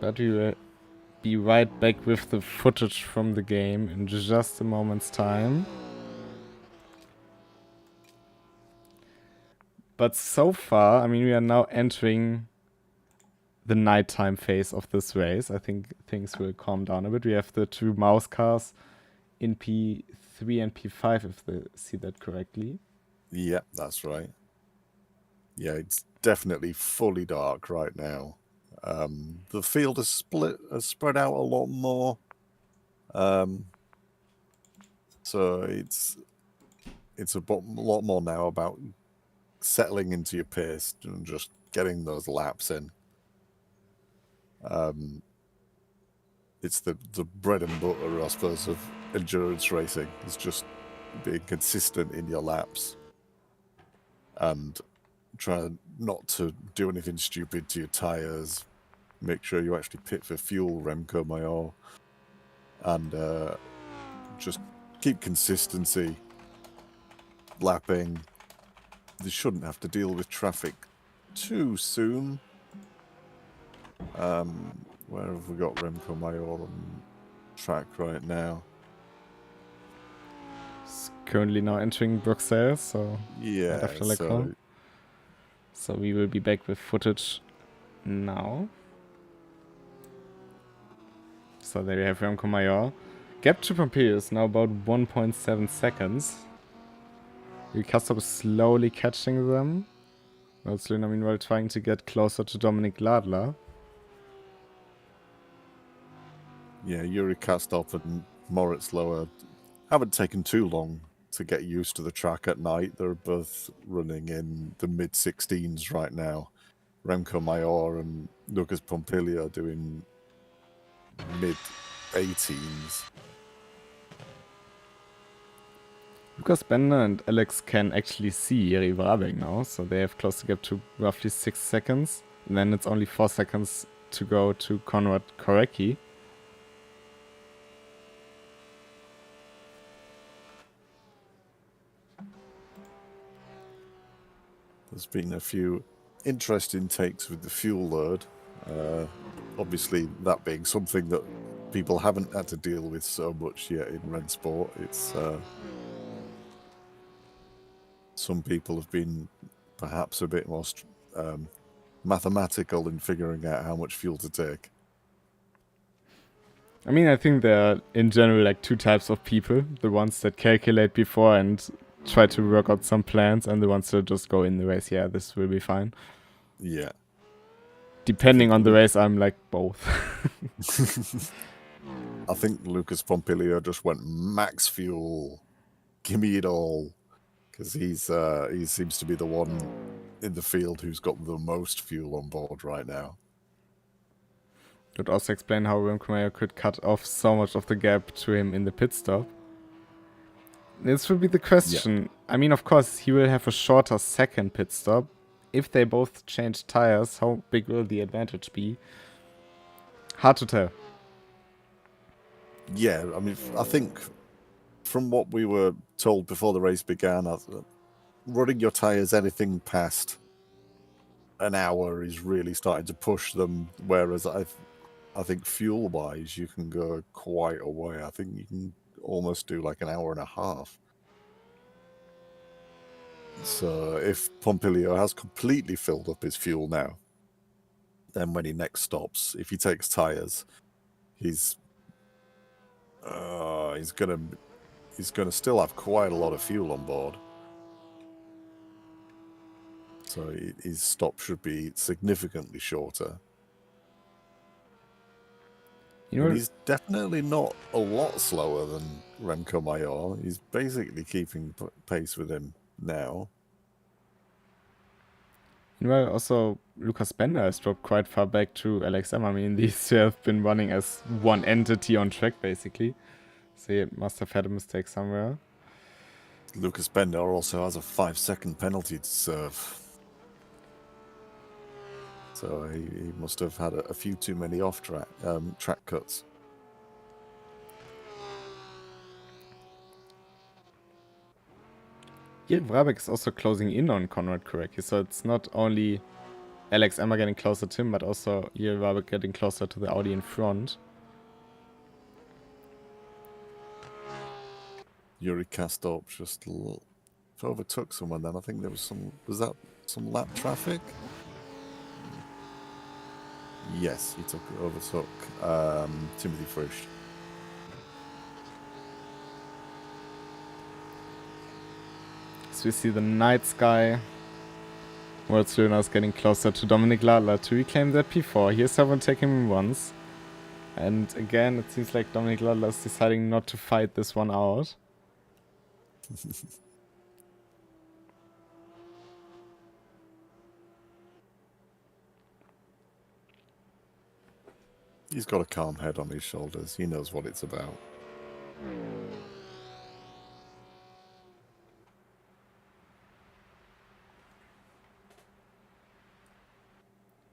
A: But we will be right back with the footage from the game in just a moment's time. But so far, I mean, we are now entering the nighttime phase of this race. I think things will calm down a bit. We have the two mouse cars in P3 and P5, if they see that correctly.
B: Yeah, that's right. Yeah, it's definitely fully dark right now. The field has spread out a lot more. So it's a lot more now about settling into your pace and just getting those laps in. It's the bread and butter, I suppose, of endurance racing. It's just being consistent in your laps and try not to do anything stupid to your tires. Make sure you actually pit for fuel, Remco Mayor, and just keep consistency. Lapping. They shouldn't have to deal with traffic too soon. Where have we got Remco Mayor on track right now?
A: It's currently now entering Bruxelles, so
B: Yeah,
A: after Leclerc. So we will be back with footage now. So there we have Remco Mayor. Gap to Pompeo is now about 1.7 seconds. Krystall is slowly catching them. Also, I mean, while trying to get closer to Dominic Ladler.
B: Yeah, Yuri Krystall and Moritz Lower haven't taken too long to get used to the track at night. They're both running in the mid-16s right now. Remco Mayor and Lucas Pompilio are doing mid-18s.
A: Lucas Bender and Alex can actually see Jiri Brabek now, so they have closed the gap to roughly 6 seconds. And then it's only 4 seconds to go to Konrad Korecki.
B: There's been a few interesting takes with the fuel load. Obviously, that being something that people haven't had to deal with so much yet in RENNSPORT. It's some people have been perhaps a bit more mathematical in figuring out how much fuel to take.
A: I mean, I think there are, in general, like 2 types of people. The ones that calculate before and try to work out some plans, and the ones that just go in the race. Yeah, this will be fine.
B: Yeah.
A: Depending on the race, I'm like both.
B: I think Lucas Pompilio just went max fuel. Give me it all. Because he seems to be the one in the field who's got the most fuel on board right now.
A: Would also explain how Remco Mayor could cut off so much of the gap to him in the pit stop. This will be the question. Yeah. I mean, of course, he will have a shorter second pit stop. If they both change tires, how big will the advantage be? Hard to tell.
B: Yeah, I mean, I think from what we were told before the race began, running your tires anything past an hour is really starting to push them, whereas I think fuel-wise, you can go quite a way. I think you can almost do like an hour and a half. So if Pompilio has completely filled up his fuel now, then when he next stops, if he takes tires, he's gonna still have quite a lot of fuel on board. So his stop should be significantly shorter. He's definitely not a lot slower than Remco Mayor. He's basically keeping pace with him now.
A: Meanwhile, also Lucas Bender has dropped quite far back to LXM. I mean, these two have been running as one entity on track, basically. So he must have had a mistake somewhere.
B: Lucas Bender also has a 5-second penalty to serve. So he must have had a few too many off-track track cuts.
A: Here, Brabeck is also closing in on Conrad correctly, so it's not only Alex Emma getting closer to him, but also here Brabeck getting closer to the Audi in front.
B: Yuri Kastorp just overtook someone then. I think there was some lap traffic? Yes, he overtook Timothy Frisch.
A: So we see the night sky. World Student is getting closer to Dominic Ladler to reclaim that P4. Here's someone taking him once. And again, it seems like Dominic Ladler is deciding not to fight this one out.
B: He's got a calm head on his shoulders. He knows what it's about.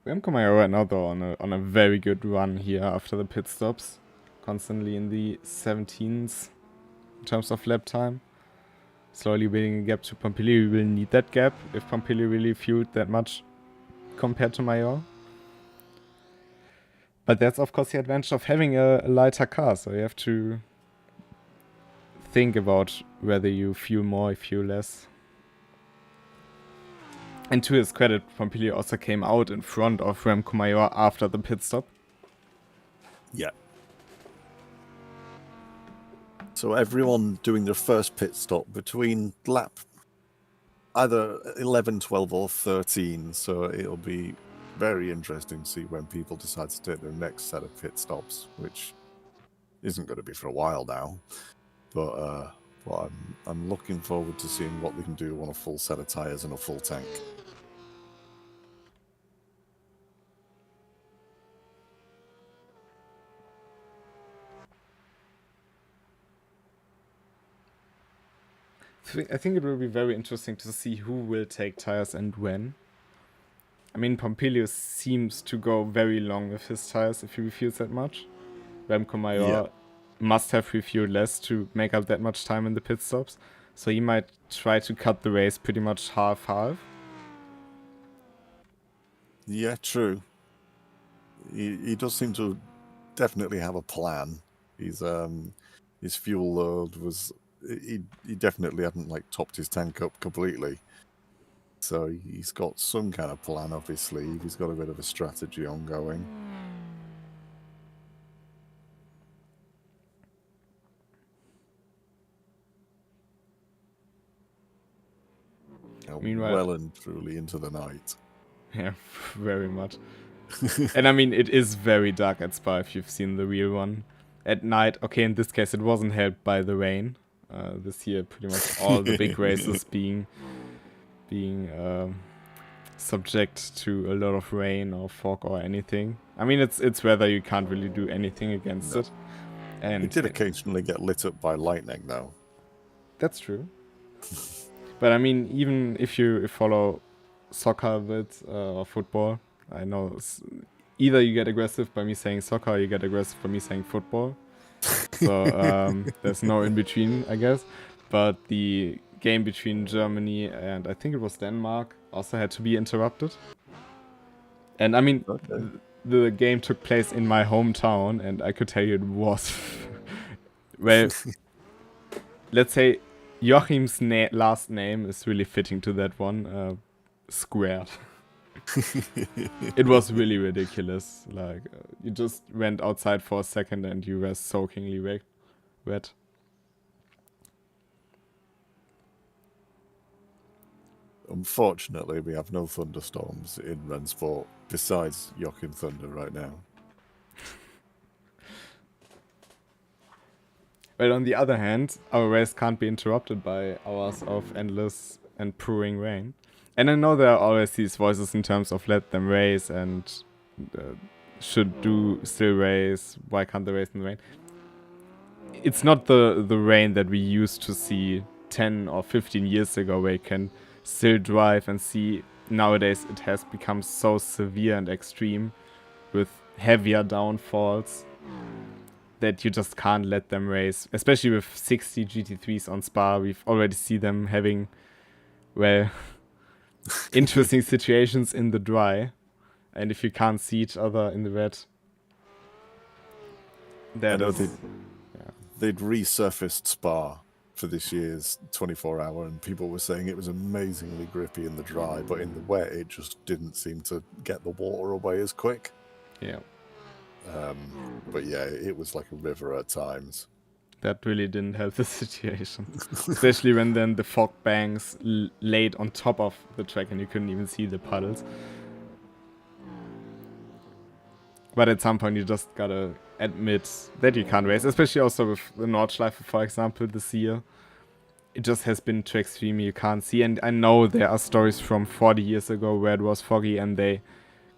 A: Remco Meyer right now though on a very good run here after the pit stops. Constantly in the 17s in terms of lap time. Slowly building a gap to Pompili. We will need that gap if Pompili really fueled that much compared to Mayor. But that's of course the advantage of having a lighter car, so you have to think about whether you fuel more or fuel less. And to his credit, Pompili also came out in front of Remco Major after the pit stop.
B: Yeah. So everyone doing their first pit stop between lap either 11, 12 or 13. So it'll be very interesting to see when people decide to take their next set of pit stops, which isn't going to be for a while now. But I'm looking forward to seeing what they can do on a full set of tyres and a full tank.
A: I think it will be very interesting to see who will take tires and when. I mean, Pompilio seems to go very long with his tires if he refuels that much. Remco Major must have refueled less to make up that much time in the pit stops. So he might try to cut the race pretty much half-half.
B: Yeah, true. He does seem to definitely have a plan. His fuel load was... He definitely hadn't like topped his tank up completely. So he's got some kind of plan up his sleeve. He's got a bit of a strategy ongoing.
A: Meanwhile,
B: well and truly into the night.
A: Yeah, very much. And I mean, it is very dark at Spa if you've seen the real one. At night, okay, in this case it wasn't helped by the rain. This year pretty much all the big races being subject to a lot of rain or fog or anything. I mean, it's weather, you can't really do anything against it. And
B: it did occasionally get lit up by lightning, though.
A: That's true. But I mean, even if you follow soccer a bit or football, I know either you get aggressive by me saying soccer or you get aggressive by me saying football. So there's no in between, I guess. But the game between Germany and I think it was Denmark also had to be interrupted. And I mean, the game took place in my hometown, and I could tell you it was well. Let's say Joachim's last name is really fitting to that one. Squared. It was really ridiculous. Like, you just went outside for a second and you were soakingly wet.
B: Unfortunately, we have no thunderstorms in RENNSPORT besides Joachim Thunder right now.
A: Well, on the other hand, our race can't be interrupted by hours of endless and pouring rain. And I know there are always these voices in terms of let them race and should do still race. Why can't they race in the rain? It's not the rain that we used to see 10 or 15 years ago, where you can still drive and see. Nowadays it has become so severe and extreme with heavier downfalls that you just can't let them race. Especially with 60 GT3s on Spa, we've already seen them having, well, interesting situations in the dry. And if you can't see each other in the wet, that is...
B: They'd resurfaced Spa for this year's 24-hour, and people were saying it was amazingly grippy in the dry, but in the wet it just didn't seem to get the water away as quick.
A: Yeah.
B: But yeah, it was like a river at times.
A: That really didn't help the situation. Especially when then the fog banks laid on top of the track and you couldn't even see the puddles. But at some point you just gotta admit that you can't race. Especially also with the Nordschleife, for example, this year. It just has been too extreme, you can't see. And I know there are stories from 40 years ago where it was foggy and they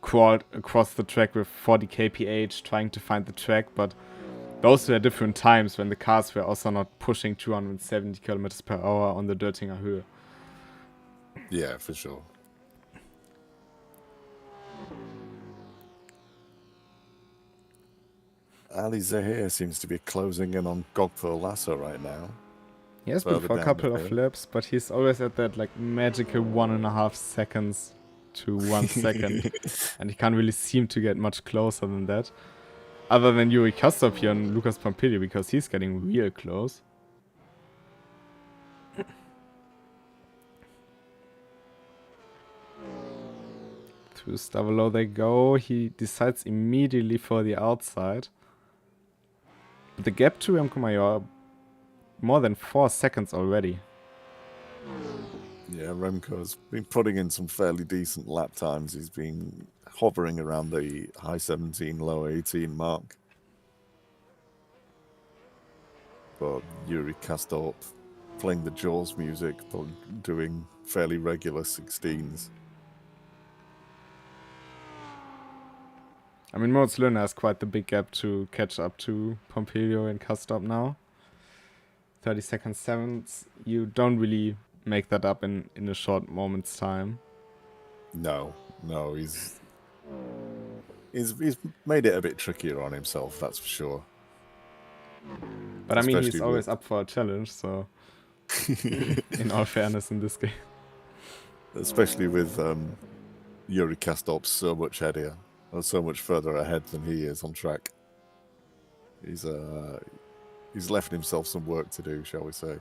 A: crawled across the track with 40 kph trying to find the track, but those were different times when the cars were also not pushing 270 kilometers per hour on the Döttinger Höhe.
B: Yeah, for sure. Ali Zahir seems to be closing in on Gogpur Lasso right now.
A: He has been for a couple of laps, but he's always at that like magical 1.5 seconds to 1 second. And he can't really seem to get much closer than that. Other than Yuri Kastov here and Lucas Pompilio, because he's getting real close. Through Stavolo they go. He decides immediately for the outside. But the gap to Remco Major, more than 4 seconds already.
B: Yeah, Remco's been putting in some fairly decent lap times. He's been hovering around the high 17, low 18 mark. But Yuri Kastorp playing the Jaws music, but doing fairly regular 16s.
A: I mean, Moritz Löhner has quite the big gap to catch up to Pompilio and Kastorp now. 30 seconds, 7s. You don't really make that up in a short moment's time.
B: No, he's made it a bit trickier on himself, that's for sure.
A: But I mean, he's always up for a challenge, so in all fairness in this game.
B: Especially with Yuri Kastorp so much headier, or so much further ahead than he is on track. He's left himself some work to do, shall we say.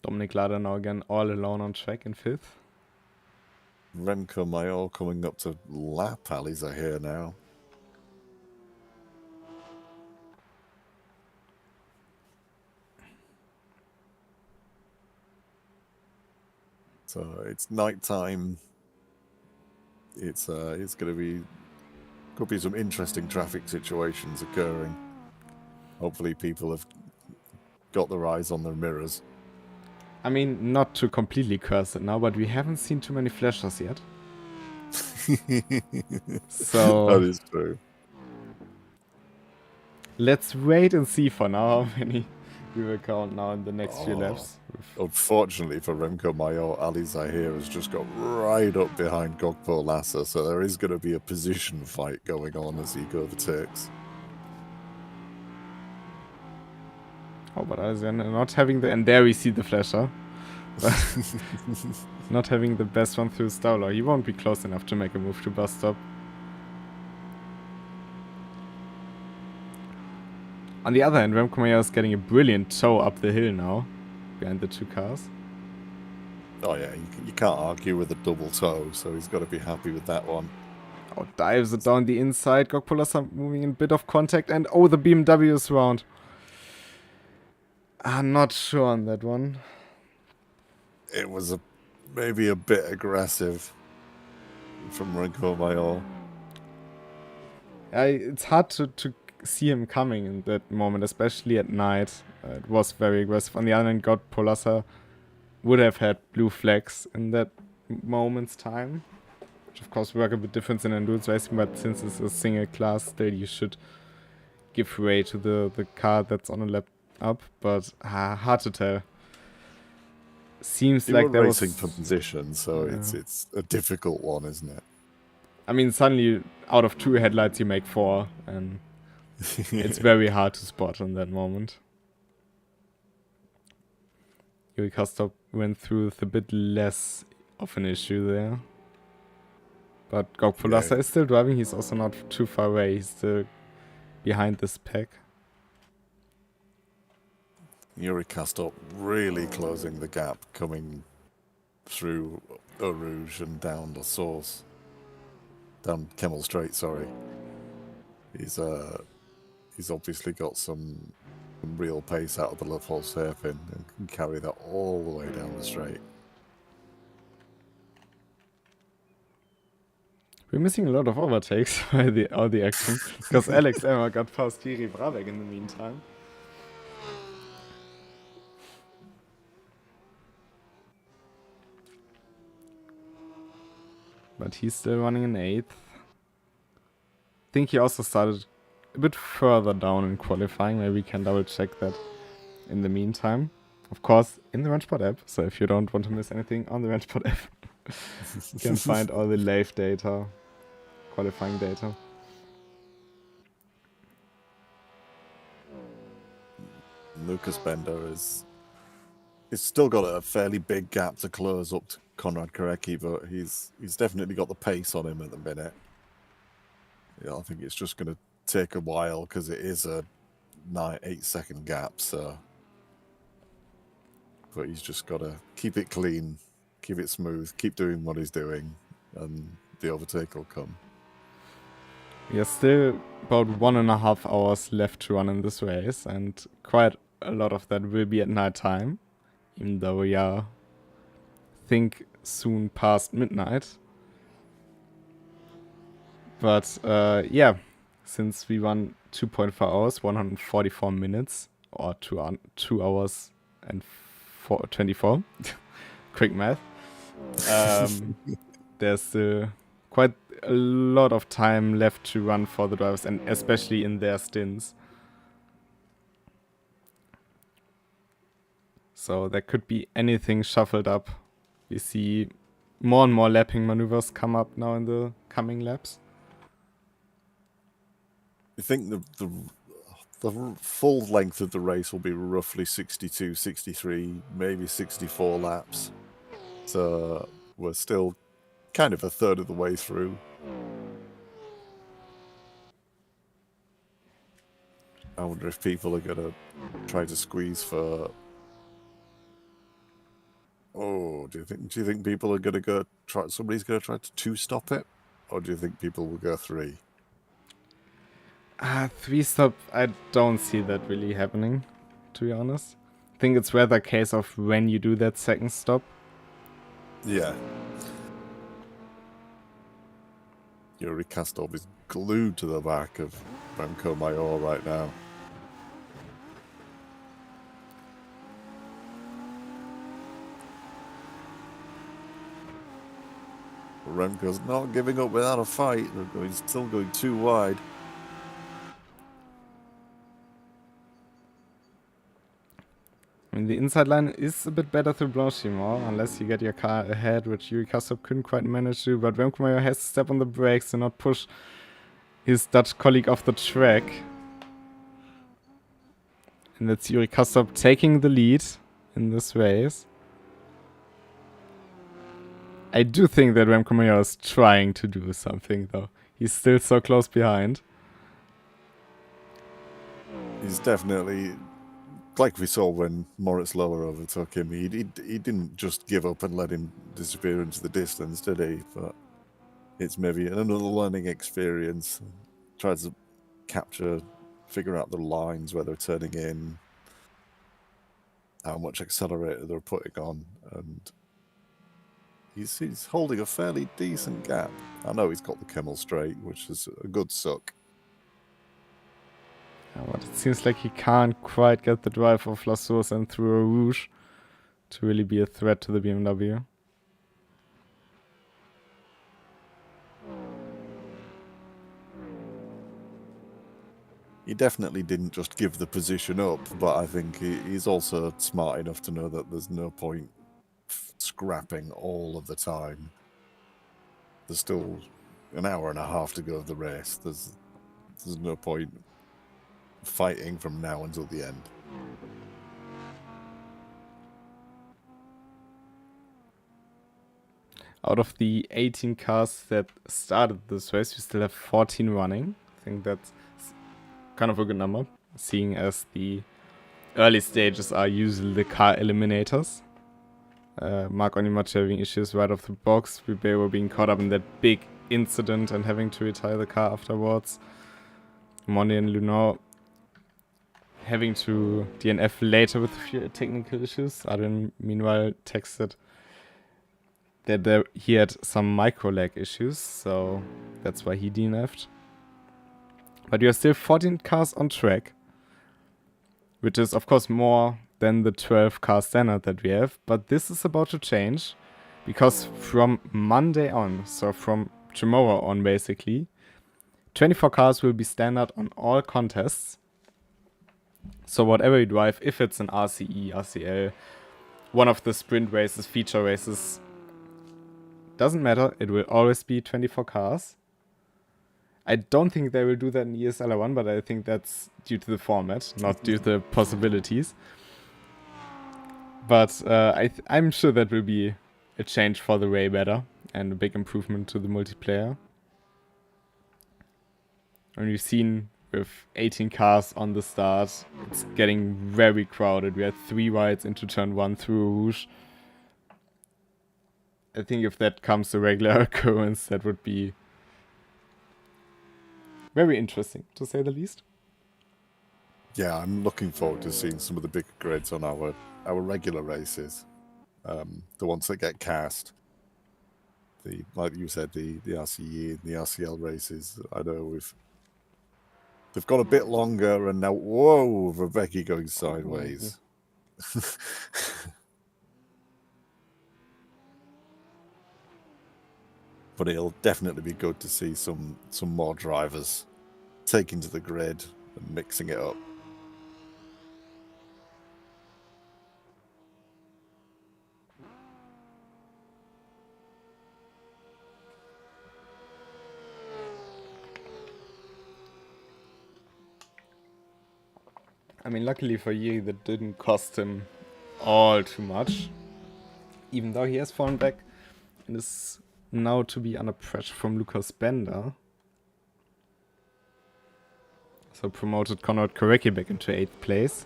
A: Dominik Lada now again all alone on track in 5th.
B: Remco Major coming up to lap Ali Zahir now. So it's night time. It's could be some interesting traffic situations occurring. Hopefully people have got their eyes on their mirrors.
A: I mean, not to completely curse it now, but we haven't seen too many flashers yet. So
B: that is true.
A: Let's wait and see for now how many we will count now in the next few laps.
B: Unfortunately for Remco Major, Ali Zahir has just got right up behind Gogpur Lasso, so there is going to be a position fight going on as he overtakes.
A: Oh, but Alexander not having the... And there we see the flasher. Not having the best one through Stauler. He won't be close enough to make a move to bus stop. On the other hand, Remco Major is getting a brilliant tow up the hill now. Behind the two cars.
B: Oh yeah, you can't argue with a double toe, so he's got to be happy with that one.
A: Oh, dives it down the inside. Gogpur are moving in a bit of contact. And oh, the BMW is round. I'm not sure on that one.
B: It was maybe a bit aggressive from Remco Major.
A: It's hard to see him coming in that moment, especially at night. It was very aggressive. On the other hand, God Polassa would have had blue flags in that moment's time, which of course work a bit different in endurance racing, but since it's a single class, still you should give way to the car that's on a lap up, but hard to tell. Seems
B: You
A: like
B: were
A: there
B: racing
A: was
B: for position, so it's a difficult one, isn't it?
A: I mean, suddenly out of 2 headlights you make 4, and it's very hard to spot in that moment. Yuri Krystall went through with a bit less of an issue there. But Gog Polassa is still driving. He's also not too far away. He's still behind this pack.
B: Yuri Krystall really closing the gap, coming through Eau Rouge and down the source. Down Kemmel Straight, sorry. He's obviously got some real pace out of the Le False hairpin and can carry that all the way down the straight.
A: We're missing a lot of overtakes by all the action, because Alex Emma got past Jiri Brabeck in the meantime. But he's still running in 8th. I think he also started a bit further down in qualifying. Maybe we can double check that in the meantime. Of course, in the RENNSPORT app. So if you don't want to miss anything on the RENNSPORT app, you can find all the live data, qualifying data.
B: Lucas Bender is still got a fairly big gap to close up to Konrad Korecki, but he's definitely got the pace on him at the minute. Yeah, I think it's just going to take a while because it is a 8-second gap. So, but he's just got to keep it clean, keep it smooth, keep doing what he's doing, and the overtake will come.
A: We have still about 1.5 hours left to run in this race, and quite a lot of that will be at night time, even though we are, I think, soon past midnight. But yeah, since we run 2.4 hours, 144 minutes, or 2 hours and 24, quick math, there's quite a lot of time left to run for the drivers, and especially in their stints. So there could be anything shuffled up. We see more and more lapping maneuvers come up now in the coming laps.
B: I think the full length of the race will be roughly 62, 63, maybe 64 laps. So we're still kind of a third of the way through. I wonder if people are going to try to squeeze for... Oh, do you think people are going to go try? Somebody's going to try to 2-stop it, or do you think people will go 3?
A: 3-stop, I don't see that really happening, to be honest. I think it's rather a case of when you do that second stop.
B: Yeah. Yuri Krystall is glued to the back of Remco Major right now. Remco's not giving up without a fight. He's still going too wide.
A: I mean, the inside line is a bit better through Blanchimont, unless you get your car ahead, which Yuri Krystall couldn't quite manage to, but Remco Major has to step on the brakes and not push his Dutch colleague off the track. And that's Yuri Krystall taking the lead in this race. I do think that Remco Major is trying to do something, though. He's still so close behind.
B: He's definitely, like we saw when Moritz Lower overtook him, he didn't just give up and let him disappear into the distance, did he? But it's maybe another learning experience. Tries to capture, figure out the lines where they're turning in, how much accelerator they're putting on, and he's holding a fairly decent gap. I know he's got the Kemmel Straight, which is a good suck.
A: But it seems like he can't quite get the drive of La Source and through a Rouge to really be a threat to the BMW.
B: He definitely didn't just give the position up, but I think he's also smart enough to know that there's no point scrapping all of the time. There's still an hour and a half to go of the race. There's no point fighting from now until the end.
A: Out of the 18 cars that started this race, we still have 14 running. I think that's kind of a good number, seeing as the early stages are usually the car eliminators. Mark Onimachi having issues right off the box, Ribeiro being caught up in that big incident and having to retire the car afterwards. Mondi and Lunar having to DNF later with a few technical issues. Adrian meanwhile texted that he had some micro lag issues, so that's why he DNF'd. But you are still 14 cars on track, which is of course more than the 12 car standard that we have, but this is about to change, because from Monday on, so from tomorrow on basically, 24 cars will be standard on all contests. So whatever you drive, if it's an RCE, RCL, one of the sprint races, feature races, doesn't matter, it will always be 24 cars. I don't think they will do that in ESL 1, but I think that's due to the format, not due to the possibilities. But I'm sure that will be a change for the way better and a big improvement to the multiplayer. And we've seen with 18 cars on the start, it's getting very crowded. We had 3 rides into turn 1 through a Rouge. I think if that comes a regular occurrence, that would be very interesting, to say the least.
B: Yeah, I'm looking forward to seeing some of the bigger grids on our regular races. The ones that get cast. Like you said, the RCE and the RCL races. I know they've got a bit longer, and now, whoa, Rebecca going sideways. But it'll definitely be good to see some more drivers taking to the grid and mixing it up.
A: I mean, luckily for Yiri, that didn't cost him all too much. Even though he has fallen back and is now to be under pressure from Lucas Bender. So promoted Konrad Korecki back into 8th place.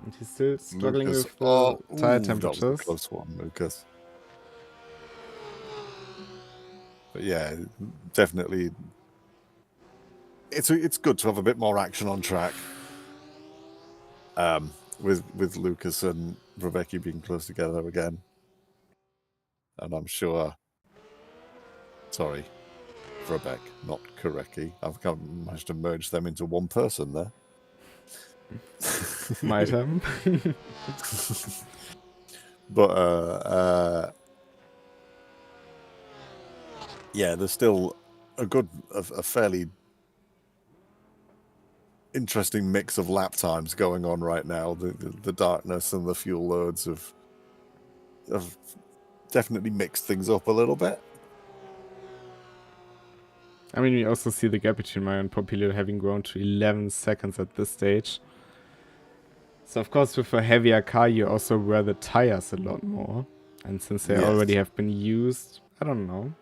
A: And he's still struggling
B: Lucas,
A: with the tire temperatures.
B: That was a close one, Lucas. But yeah, definitely. It's good to have a bit more action on track. With Lucas and Rebecca being close together again. And I'm sure... Sorry, Rebecca, not Korecki. I've managed to merge them into one person there.
A: Might have.
B: But yeah, there's still a fairly interesting mix of lap times going on right now. The darkness and the fuel loads have definitely mixed things up a little bit.
A: I mean, we also see the gap between Mario and Popular having grown to 11 seconds at this stage. So of course with a heavier car you also wear the tires a lot more. And since they already have been used, I don't know.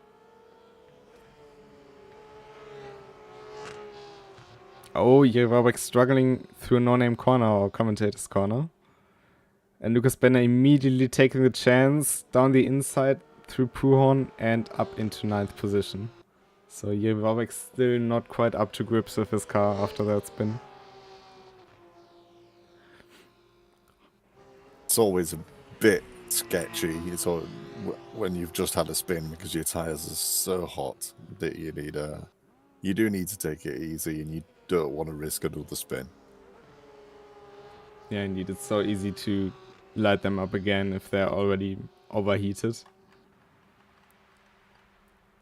A: Oh, Jerwabek struggling through a no-name corner or commentator's corner. And Lucas Bender immediately taking the chance down the inside through Pruhorn and up into 9th position. So Jerwabek still not quite up to grips with his car after that spin.
B: It's always a bit sketchy. So when you've just had a spin because your tires are so hot that you do need to take it easy, and you don't want to risk another spin.
A: Yeah, indeed, it's so easy to light them up again if they're already overheated.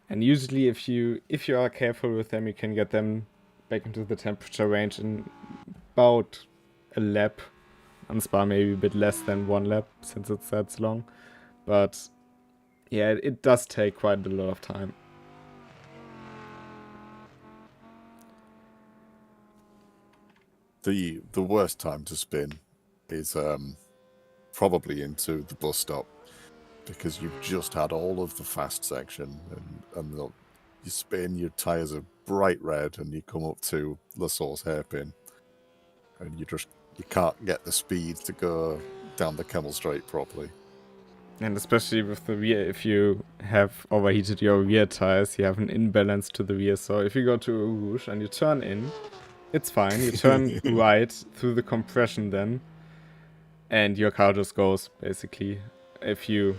A: And usually if you are careful with them, you can get them back into the temperature range in about a lap. On Spa maybe a bit less than 1 lap, since it's that long. But yeah, it does take quite a lot of time.
B: The worst time to spin is probably into the bus stop, because you've just had all of the fast section, and you spin, your tires are bright red, and you come up to La Source hairpin, and you can't get the speed to go down the Camel Straight properly.
A: And especially with the rear, if you have overheated your rear tires, you have an imbalance to the rear. So if you go to a rouge and you turn in, it's fine. You turn right through the compression then, and your car just goes, basically. If you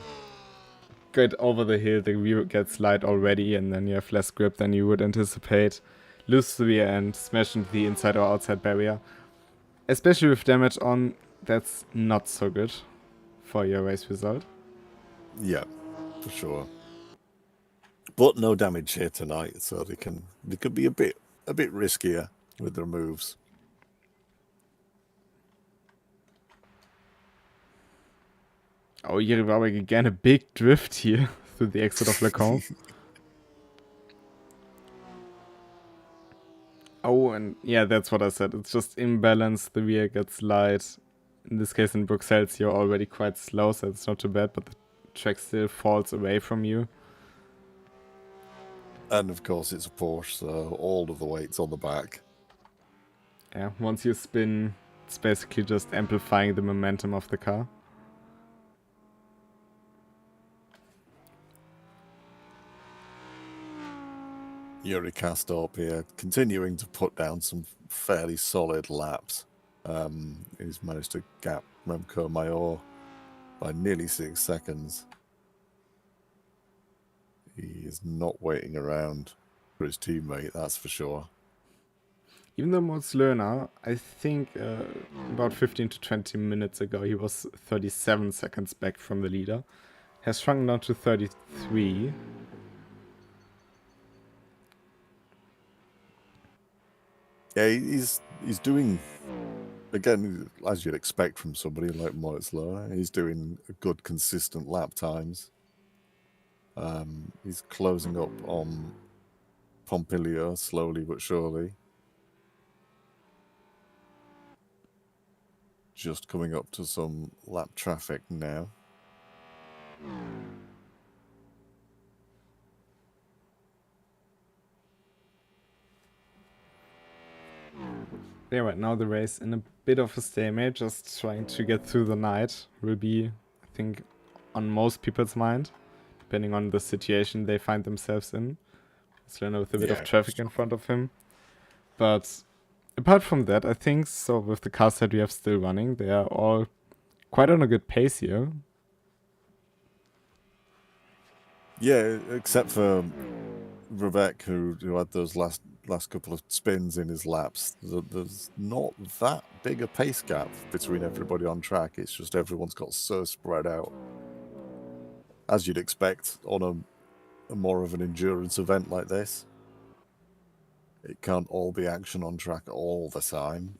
A: get over the hill, the rear gets light already, and then you have less grip than you would anticipate. Lose the rear end, smash into the inside or outside barrier. Especially with damage on, that's not so good for your race result.
B: Yeah, for sure. But no damage here tonight, so they could be a bit riskier with their moves.
A: Oh, Jerry again, a big drift here through the exit of Lacan. Oh, and yeah, that's what I said. It's just imbalanced. The rear gets light. In this case, in Bruxelles, you're already quite slow, so it's not too bad, but the track still falls away from you.
B: And of course, it's a Porsche, so all of the weight's on the back.
A: Yeah, once you spin, it's basically just amplifying the momentum of the car.
B: Yuri Krystall here, continuing to put down some fairly solid laps. He's managed to gap Remco Mayor by nearly 6 seconds. He is not waiting around for his teammate, that's for sure.
A: Even though Moritz Lerner, I think about 15 to 20 minutes ago, he was 37 seconds back from the leader. Has shrunk down to 33.
B: Yeah, he's doing, again, as you'd expect from somebody like Moritz Lerner, he's doing good, consistent lap times. He's closing up on Pompilio slowly but surely. Just coming up to some lap traffic now.
A: Yeah, right now the race in a bit of a stalemate, just trying to get through the night will be, I think, on most people's mind, depending on the situation they find themselves in. Lerner with a bit of traffic in front of him. But apart from that, I think, so with the cars that we have still running, they are all quite on a good pace here.
B: Yeah, except for Rebecca, who had those last couple of spins in his laps. There's not that big a pace gap between everybody on track. It's just everyone's got so spread out, as you'd expect on a more of an endurance event like this. It can't all be action on track all the time.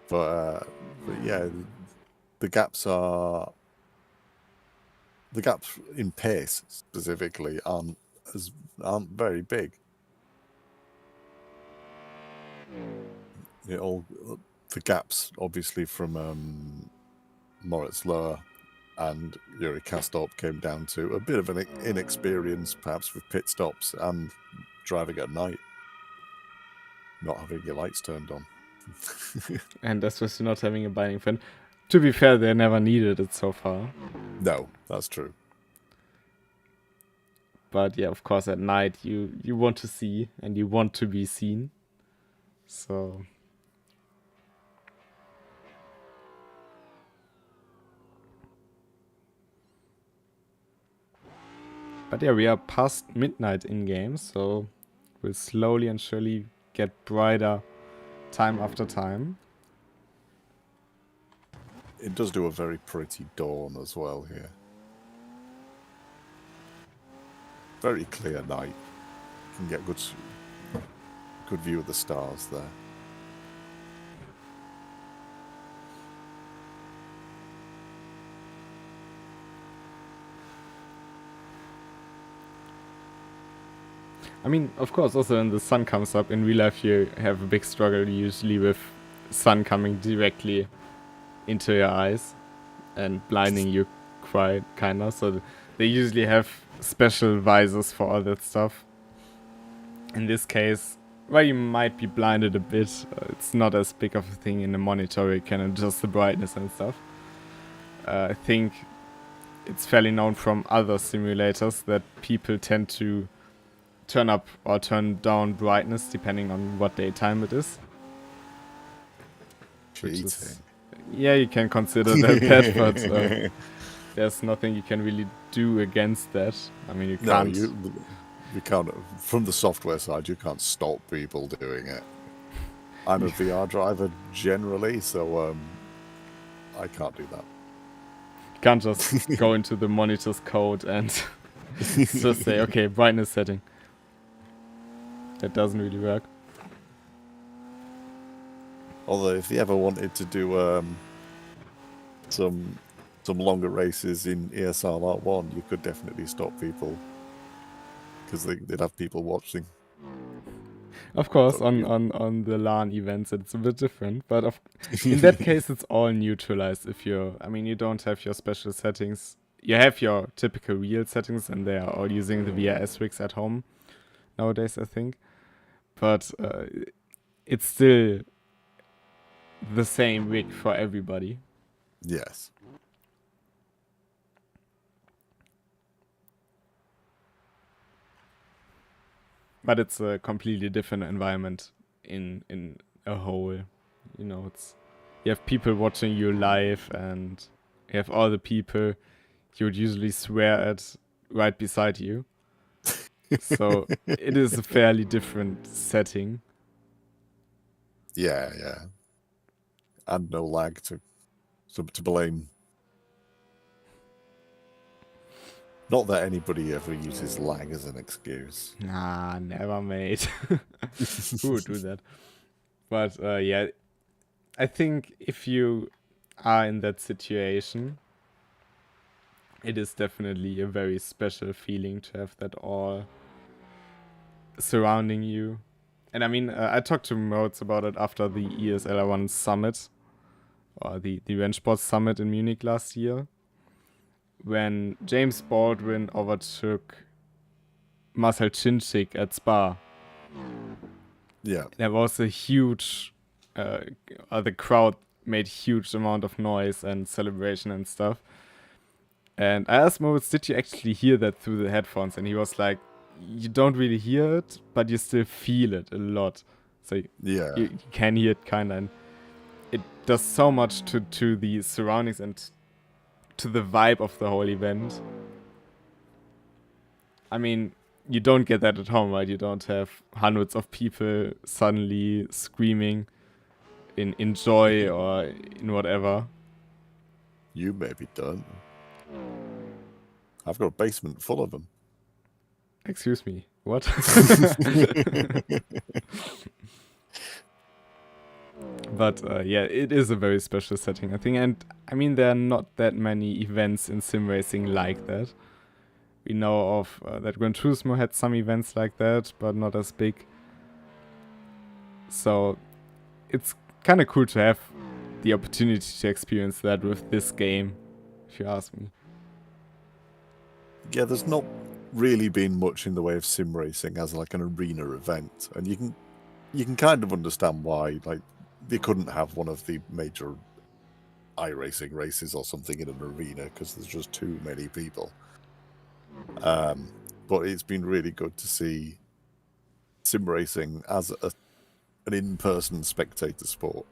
B: But yeah, the gaps in pace specifically aren't very big. The gaps obviously from Moritz Lohr and Yuri Krystall came down to a bit of an inexperience, perhaps, with pit stops and driving at night, not having your lights turned on.
A: And especially not having a binding fan. To be fair, they never needed it so far.
B: No, that's true.
A: But yeah, of course, at night you want to see and you want to be seen. So But yeah, we are past midnight in game, so we'll slowly and surely get brighter time after time.
B: It does do a very pretty dawn as well here. Very clear night. You can get good view of the stars there.
A: I mean, of course, also when the sun comes up in real life, you have a big struggle usually with sun coming directly into your eyes and blinding you quite kinda. So they usually have special visors for all that stuff. In this case, well, you might be blinded a bit. It's not as big of a thing in the monitor where you can adjust the brightness and stuff. I think it's fairly known from other simulators that people tend to turn up or turn down brightness depending on what daytime it is. Yeah, you can consider that, but there's nothing you can really do against that. I mean, you can't.
B: No, you can't. From the software side, you can't stop people doing it. I'm a VR driver generally, so I can't do that.
A: You can't just go into the monitor's code and just say, okay, brightness setting. That doesn't really work.
B: Although, if you ever wanted to do some longer races in ESR R1, you could definitely stop people because they'd have people watching.
A: Of course, on the LAN events, it's a bit different, but in that case, it's all neutralized. I mean, you don't have your special settings. You have your typical real settings, and they are all using the VRS rigs at home nowadays, I think. But it's still the same rig for everybody.
B: Yes.
A: But it's a completely different environment in a whole. You know, you have people watching you live, and you have all the people you would usually swear at right beside you. So it is a fairly different setting.
B: Yeah. And no lag to blame. Not that anybody ever uses lag as an excuse.
A: Nah, never, mate. Who would do that? But yeah, I think if you are in that situation, it is definitely a very special feeling to have that all surrounding you. And I mean, I talked to Modes about it after the ESL1 Summit, or the RENNSPORT Summit in Munich last year, when James Baldwin overtook Marcel Chinchik at Spa.
B: Yeah.
A: There was a huge, the crowd made huge amount of noise and celebration and stuff. And I asked Moritz, did you actually hear that through the headphones? And he was like, you don't really hear it, but you still feel it a lot. So
B: yeah,
A: you can hear it kind of. And it does so much to the surroundings and to the vibe of the whole event. I mean, you don't get that at home, right? You don't have hundreds of people suddenly screaming in joy or in whatever.
B: You maybe don't. I've got a basement full of them.
A: Excuse me, what? But yeah, it is a very special setting, I think. And I mean, there are not that many events in sim racing like that. We know of that Gran Turismo had some events like that, but not as big. So it's kind of cool to have the opportunity to experience that with this game, if you ask me.
B: Yeah, there's not really been much in the way of sim racing as like an arena event, and you can kind of understand why. Like, they couldn't have one of the major iRacing races or something in an arena because there's just too many people. But it's been really good to see sim racing as an in-person spectator sport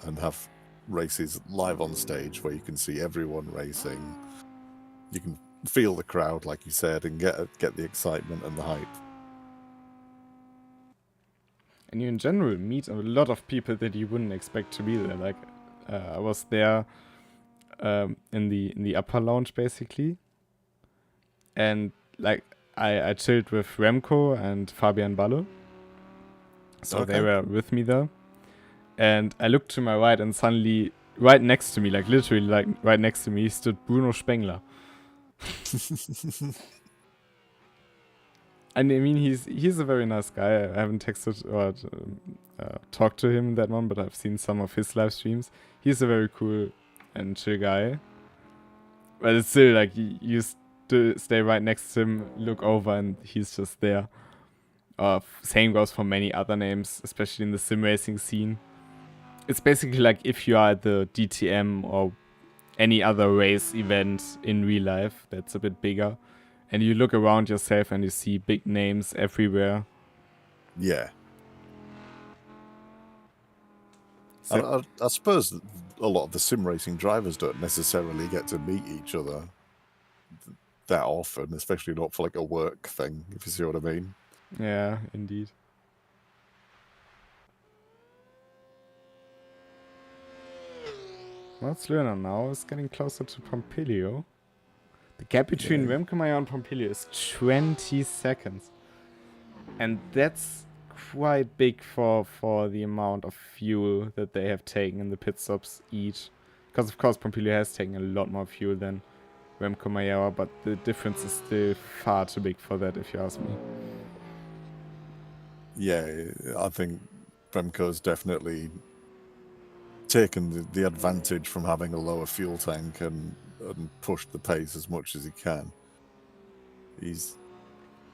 B: and have races live on stage where you can see everyone racing. You can feel the crowd, like you said, and get the excitement and the hype.
A: And you in general meet a lot of people that you wouldn't expect to be there. Like I was there in the upper lounge basically, and like I chilled with Remco and Fabian Balle, so they were with me there. And I looked to my right, and suddenly right next to me, like literally like right next to me, stood Bruno Spengler. And I mean, he's a very nice guy. I haven't texted or talked to him that one, but I've seen some of his live streams. He's a very cool and chill guy. But it's still like you stay right next to him, look over, and he's just there. Same goes for many other names, especially in the sim racing scene. It's basically like if you are at the DTM or any other race event in real life that's a bit bigger, and you look around yourself and you see big names everywhere.
B: Yeah.
A: So,
B: I suppose a lot of the sim racing drivers don't necessarily get to meet each other that often, especially not for like a work thing, if you see what I mean.
A: yeah, indeed. What's Lerner now is getting closer to Pompilio. The gap between Remco and Pompilio is 20 seconds. And that's quite big for the amount of fuel that they have taken in the pit stops each. Because of course Pompilio has taken a lot more fuel than Remco Mayara, but the difference is still far too big for that, if you ask me.
B: Yeah, I think Remco's definitely taken the advantage from having a lower fuel tank and pushed the pace as much as he can. He's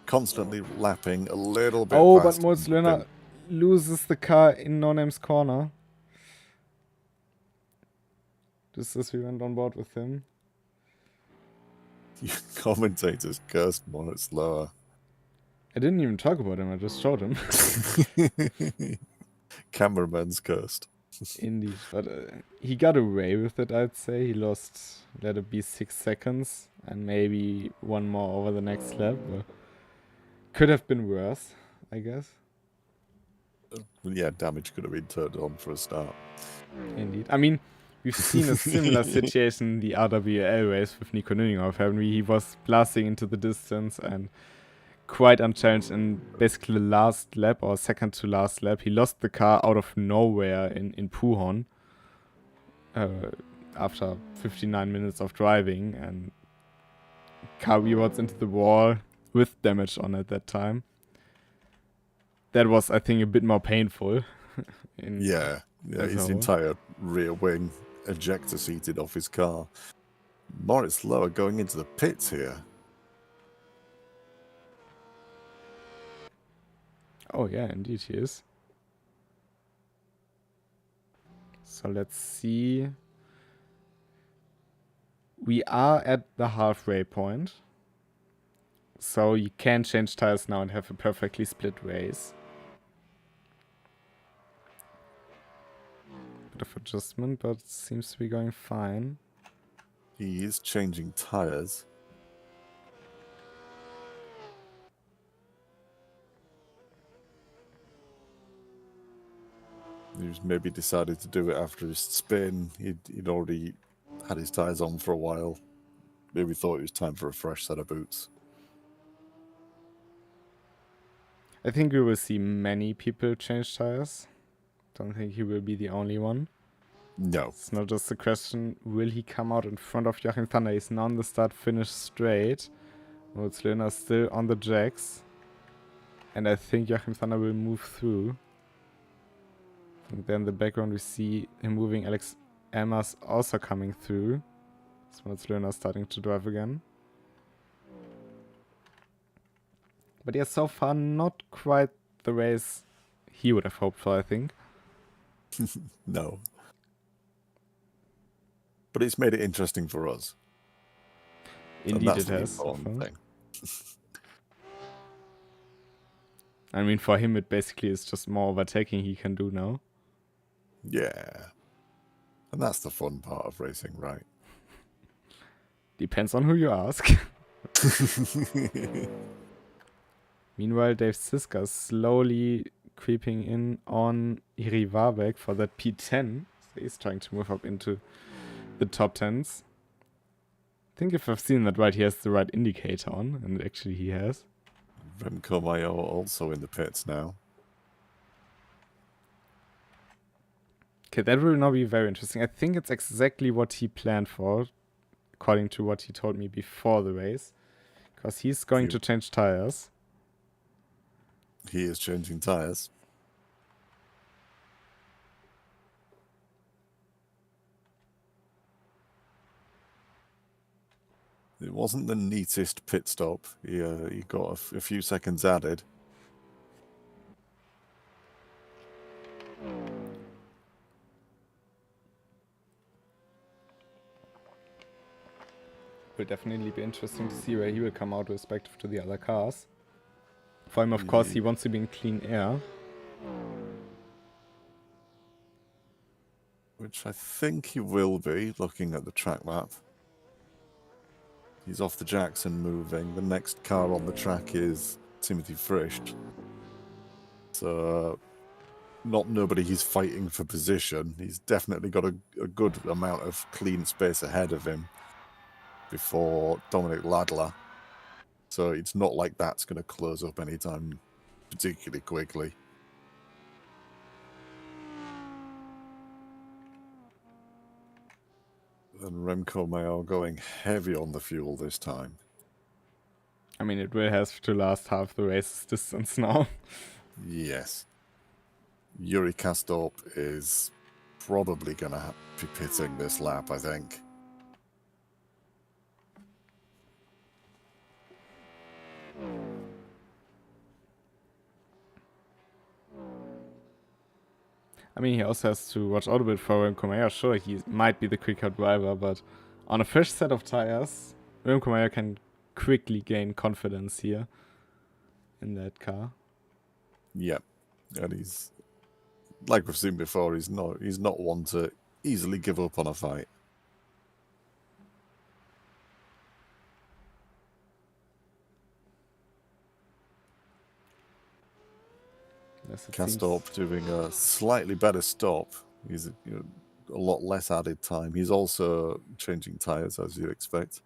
B: constantly lapping a little bit faster.
A: But Moritz Lerner loses the car in No Name's corner. Just as we went on board with him.
B: Commentators cursed Moritz lower.
A: I didn't even talk about him, I just showed him.
B: Cameraman's cursed.
A: Indeed, but he got away with it, I'd say. He lost, let it be 6 seconds, and maybe one more over the next lap. But could have been worse, I guess.
B: Yeah, damage could have been turned on for a start.
A: Indeed. I mean, we've seen a similar situation in the RWL race with Nico Nüninghoff, haven't we? He was blasting into the distance and quite unchallenged in basically the last lap or second to last lap. He lost the car out of nowhere in Puhon after 59 minutes of driving, and car rewards into the wall with damage on at that time. That was, I think, a bit more painful.
B: Yeah, his entire rear wing ejector seated off his car. Moritz Lower going into the pits here.
A: Oh yeah, indeed he is. So let's see. We are at the halfway point. So you can change tires now and have a perfectly split race. Bit of adjustment, but it seems to be going fine.
B: He is changing tires. He's maybe decided to do it after his spin. He'd already had his tires on for a while. Maybe thought it was time for a fresh set of boots.
A: I think we will see many people change tires. Don't think he will be the only one.
B: No.
A: It's not just a question, will he come out in front of Joachim Thunder? He's now on the start-finish straight. Moritz Lerner still on the jacks. And I think Joachim Thunder will move through. And then in the background we see him moving. Alex Elmas also coming through. So Moritz Lerner starting to drive again. But yeah, so far not quite the race he would have hoped for, I think.
B: No. But it's made it interesting for us.
A: Indeed it has. So I mean, for him it basically is just more overtaking he can do now.
B: Yeah. And that's the fun part of racing, right?
A: Depends on who you ask. Meanwhile, Dave Siska is slowly creeping in on Iri Warbeck for that P10. So he's trying to move up into the top 10s. I think if I've seen that right, he has the right indicator on, and actually he has.
B: Remco Mayo also in the pits now.
A: Okay, that will now be very interesting. I think it's exactly what he planned for, according to what he told me before the race. Because he's going to change tires.
B: He is changing tires. It wasn't the neatest pit stop. He got a few seconds added.
A: Will definitely be interesting to see where he will come out respective to the other cars. For him, of course, he wants to be in clean air.
B: Which I think he will be, looking at the track map. He's off the Jackson moving. The next car on the track is Timothy Frisch. So, not nobody he's fighting for position. He's definitely got a good amount of clean space ahead of him before Dominic Ladler. So it's not like that's going to close up anytime particularly quickly. And Remco Mayo going heavy on the fuel this time.
A: I mean, it will have to last half the race's distance now.
B: Yes. Yuri Kastorp is probably going to be pitting this lap, I think.
A: I mean, he also has to watch out a bit for Remco Mayer. Sure, he might be the quicker driver, but on a fresh set of tires, Remco Mayer can quickly gain confidence here in that car.
B: Yep. And he's, like we've seen before, he's not one to easily give up on a fight. Kastorp doing a slightly better stop. He's a lot less added time. He's also changing tires, as you'd expect.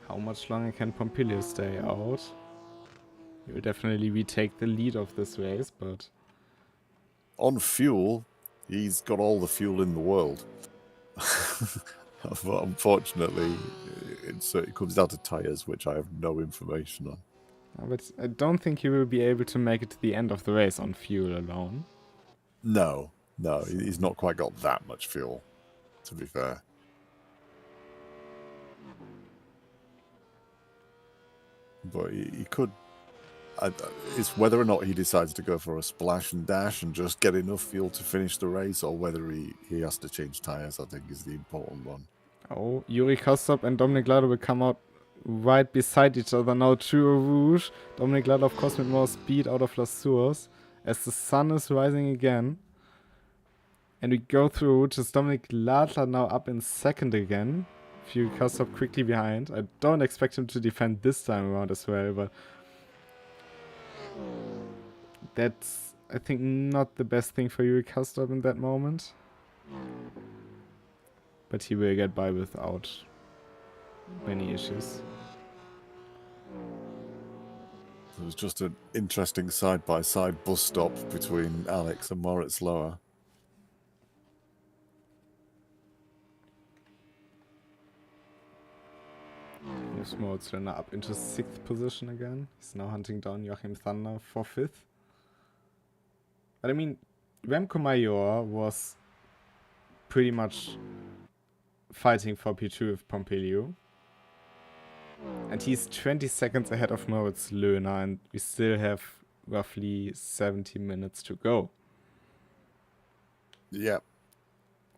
A: How much longer can Pompilio stay out? He will definitely retake the lead of this race, but...
B: On fuel, he's got all the fuel in the world. But unfortunately, it comes down to tires, which I have no information on.
A: But I don't think he will be able to make it to the end of the race on fuel alone.
B: No, he's not quite got that much fuel, to be fair. But he could... it's whether or not he decides to go for a splash and dash and just get enough fuel to finish the race, or whether he has to change tires, I think, is the important one.
A: Oh, Yuri Kastorp and Dominic Lado will come out right beside each other now. True Rouge. Dominic Lado, of course, with more speed out of La Source as the sun is rising again. And we go through Rouge. Is Dominic Ladler now up in second again? Yuri Kastorp quickly behind. I don't expect him to defend this time around as well, but that's, I think, not the best thing for Yuri Kastorp in that moment. But he will get by without many issues.
B: It was just an interesting side-by-side bus stop between Alex and Moritz Lower.
A: Moves Moritz Lower up into 6th position again. He's now hunting down Joachim Thunder for 5th. But I mean, Remco Mayor was pretty much fighting for P2 with Pompilio. And he's 20 seconds ahead of Moritz Löhner, and we still have roughly 70 minutes to go.
B: Yep.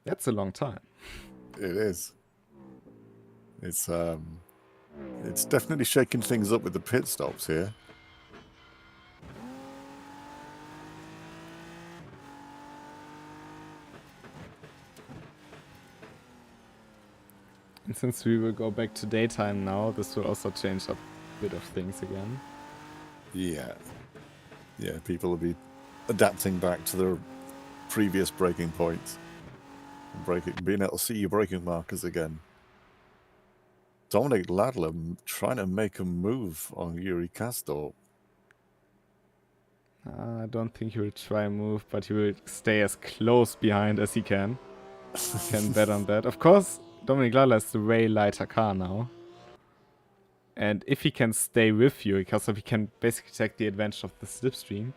A: That's a long time.
B: It is. It's definitely shaking things up with the pit stops here.
A: And since we will go back to daytime now, this will also change up a bit of things again.
B: Yeah. Yeah, people will be adapting back to their previous breaking points. And being able to see your breaking markers again. Dominic Ladler trying to make a move on Yuri Krystall.
A: I don't think he will try a move, but he will stay as close behind as he can. Can bet on that. Of course, Dominic Ladler is the way lighter car now. And if he can stay with you, because he can basically take the advantage of the slipstream,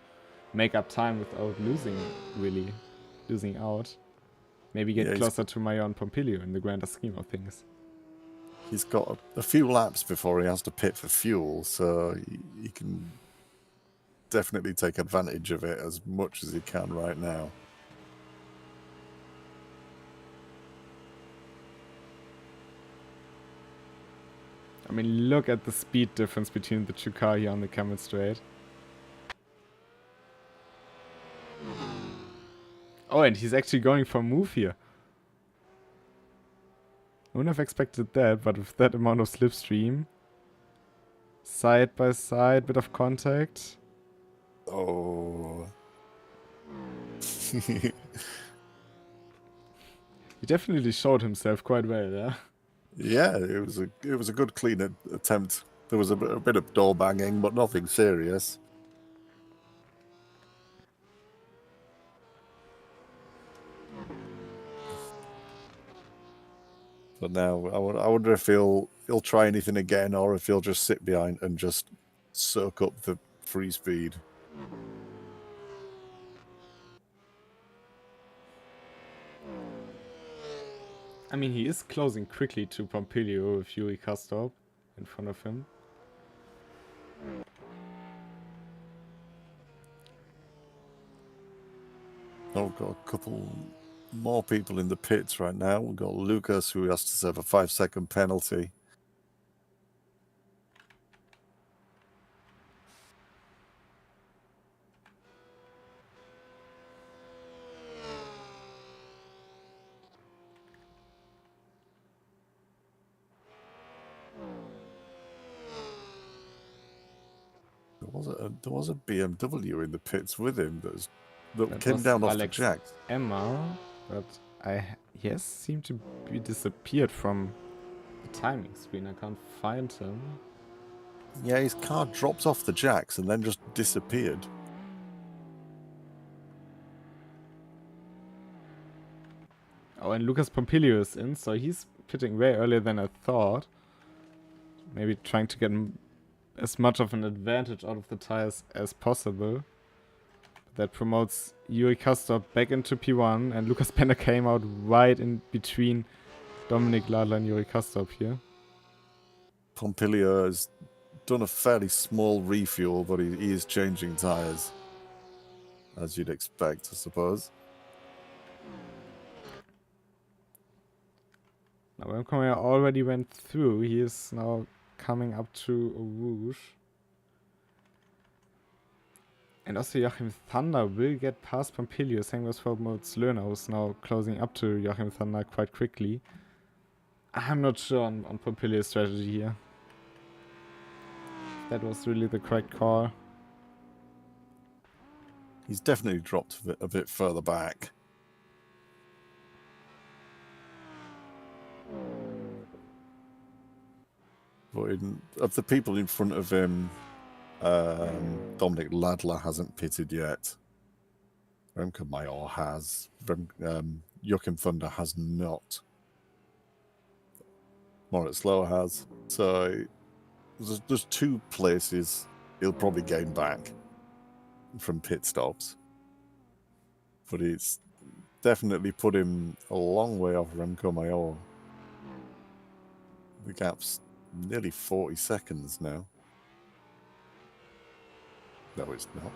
A: make up time without losing out. Maybe get closer to Mayor and Pompilio in the grander scheme of things.
B: He's got a few laps before he has to pit for fuel, so he can definitely take advantage of it as much as he can right now.
A: I mean, look at the speed difference between the two cars here on the Camel Straight. Oh, and he's actually going for a move here. I wouldn't have expected that, but with that amount of slipstream, side by side, bit of contact.
B: Oh.
A: He definitely showed himself quite well there.
B: Yeah, it was a good clean attempt. There was a bit of door banging, but nothing serious. But now I wonder if he'll try anything again, or if he'll just sit behind and just soak up the free speed.
A: I mean, he is closing quickly to Pompilio with Yuri Krystall in front of him.
B: Oh, we've got a couple more people in the pits right now. We've got Lucas, who has to serve a 5-second penalty. There was a BMW in the pits with him that came down off the jacks.
A: Emma, but he has seemed to be disappeared from the timing screen. I can't find him.
B: Yeah, his car dropped off the jacks and then just disappeared.
A: Oh, and Lucas Pompilio is in, so he's pitting way earlier than I thought. Maybe trying to get as much of an advantage out of the tires as possible. That promotes Yuri Krystall back into P1, and Lucas Penner came out right in between Dominic Ladler and Yuri Krystall here.
B: Pompilio has done a fairly small refuel, but he is changing tires, as you'd expect, I suppose.
A: Now, Remco already went through. He is now coming up to Rouge. And also Joachim Thunder will get past Pompilio. Same goes for Moritz Löhner, who's now closing up to Joachim Thunder quite quickly. I'm not sure on Pompilio's strategy here. That was really the correct call.
B: He's definitely dropped a bit further back. But of the people in front of him, Dominic Ladler hasn't pitted yet. Remco Mayor has. Joachim Thunder has not. Moritz Löhner has. So there's two places he'll probably gain back from pit stops. But it's definitely put him a long way off Remco Mayor. The gap's nearly 40 seconds now. No, it's not.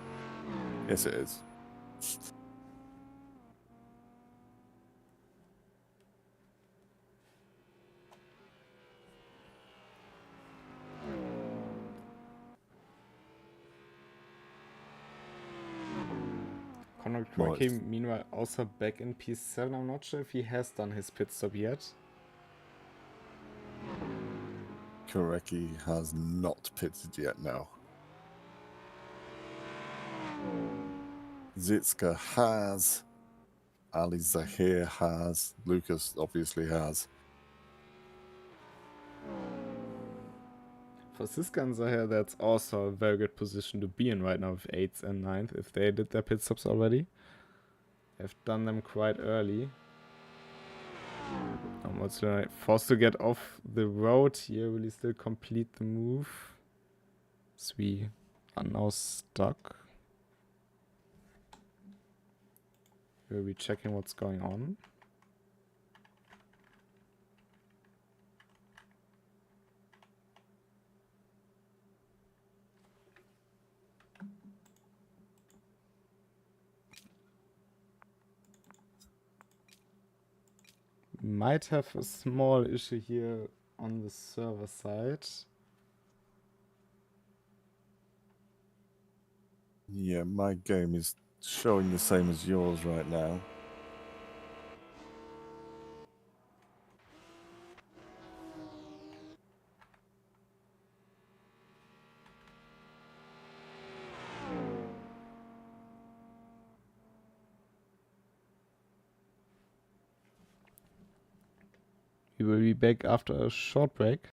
B: Yes, it is.
A: Conor Crockey, meanwhile, also back in P7. I'm not sure if he has done his pit stop yet.
B: Koreki has not pitted yet now. Zitska has. Ali Zahir has. Lucas obviously has.
A: For Siska and Zahir, that's also a very good position to be in right now with 8th and 9th. If they did their pit stops already, they've done them quite early. Almost forced to get off the road here. Will he still complete the move? So we are now stuck. We'll be checking what's going on. Might have a small issue here on the server side.
B: Yeah, my game is showing the same as yours right now.
A: We will be back after a short break.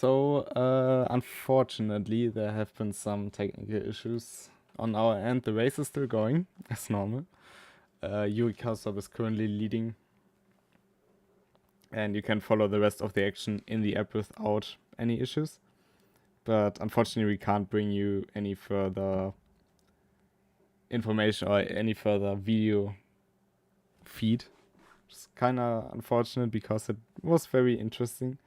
A: So, unfortunately, there have been some technical issues on our end. The race is still going, as normal. Yuri Krystall is currently leading, and you can follow the rest of the action in the app without any issues. But unfortunately, we can't bring you any further information or any further video feed. It's kind of unfortunate because it was very interesting.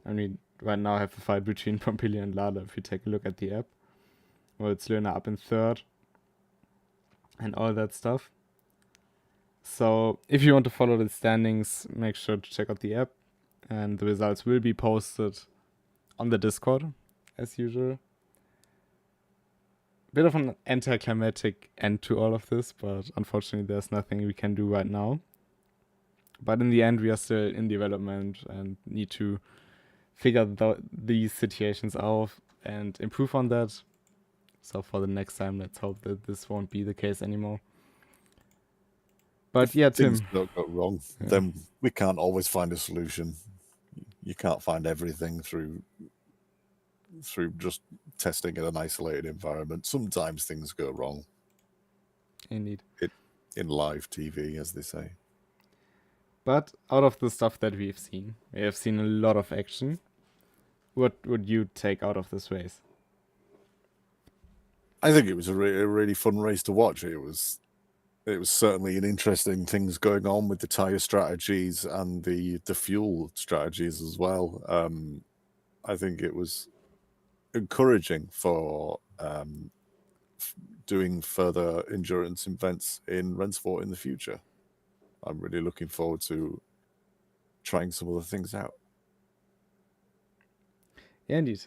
A: I mean, right now I have the fight between Pompilio and Lada if you take a look at the app. Well, it's Lerner up in third and all that stuff. So if you want to follow the standings, make sure to check out the app, and the results will be posted on the Discord as usual. Bit of an anticlimactic end to all of this, but unfortunately there's nothing we can do right now. But in the end, we are still in development and need to figure these situations out and improve on that. So for the next time, let's hope that this won't be the case anymore. But yeah, Tim.
B: Things don't go wrong, then we can't always find a solution. You can't find everything through just testing in an isolated environment. Sometimes things go wrong.
A: Indeed.
B: In live TV, as they say.
A: But out of the stuff that we have seen a lot of action. What would you take out of this race?
B: I think it was a really fun race to watch. It was certainly an interesting things going on with the tire strategies and the fuel strategies as well. I think it was encouraging for doing further endurance events in RENNSPORT in the future. I'm really looking forward to trying some of the things out.
A: Yeah, indeed.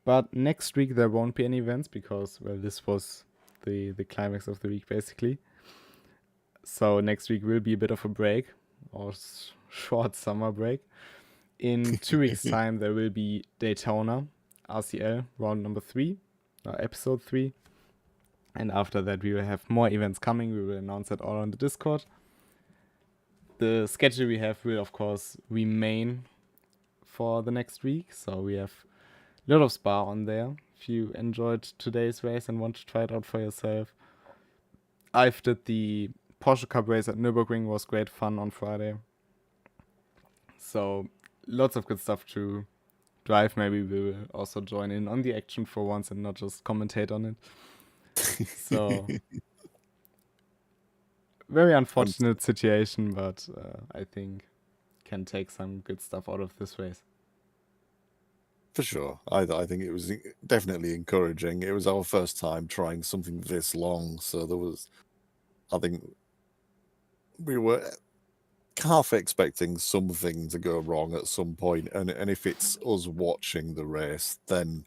A: But next week there won't be any events because, well, this was the climax of the week basically. So next week will be a bit of a break, or short summer break. In 2 weeks' time there will be Daytona RCL round number 3, episode 3. And after that we will have more events coming. We will announce it all on the Discord. The schedule we have will of course remain for the next week. So we have a lot of Spa on there. If you enjoyed today's race and want to try it out for yourself. I've did the Porsche Cup race at Nürburgring, was great fun on Friday. So lots of good stuff to drive. Maybe we will also join in on the action for once and not just commentate on it. So very unfortunate situation, but I think can take some good stuff out of this race.
B: For sure. I think it was definitely encouraging. It was our first time trying something this long, so I think we were half expecting something to go wrong at some point, and if it's us watching the race, then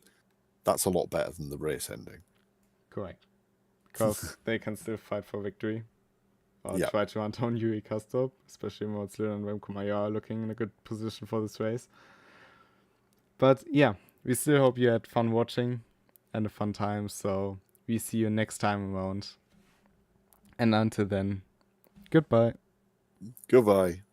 B: that's a lot better than the race ending.
A: Correct. Because they can still fight for victory. Or try to run down Yuri Krystall, especially Moritz Lüder and Remco Major are looking in a good position for this race. But yeah, we still hope you had fun watching and a fun time. So we see you next time around. And until then, goodbye.
B: Goodbye.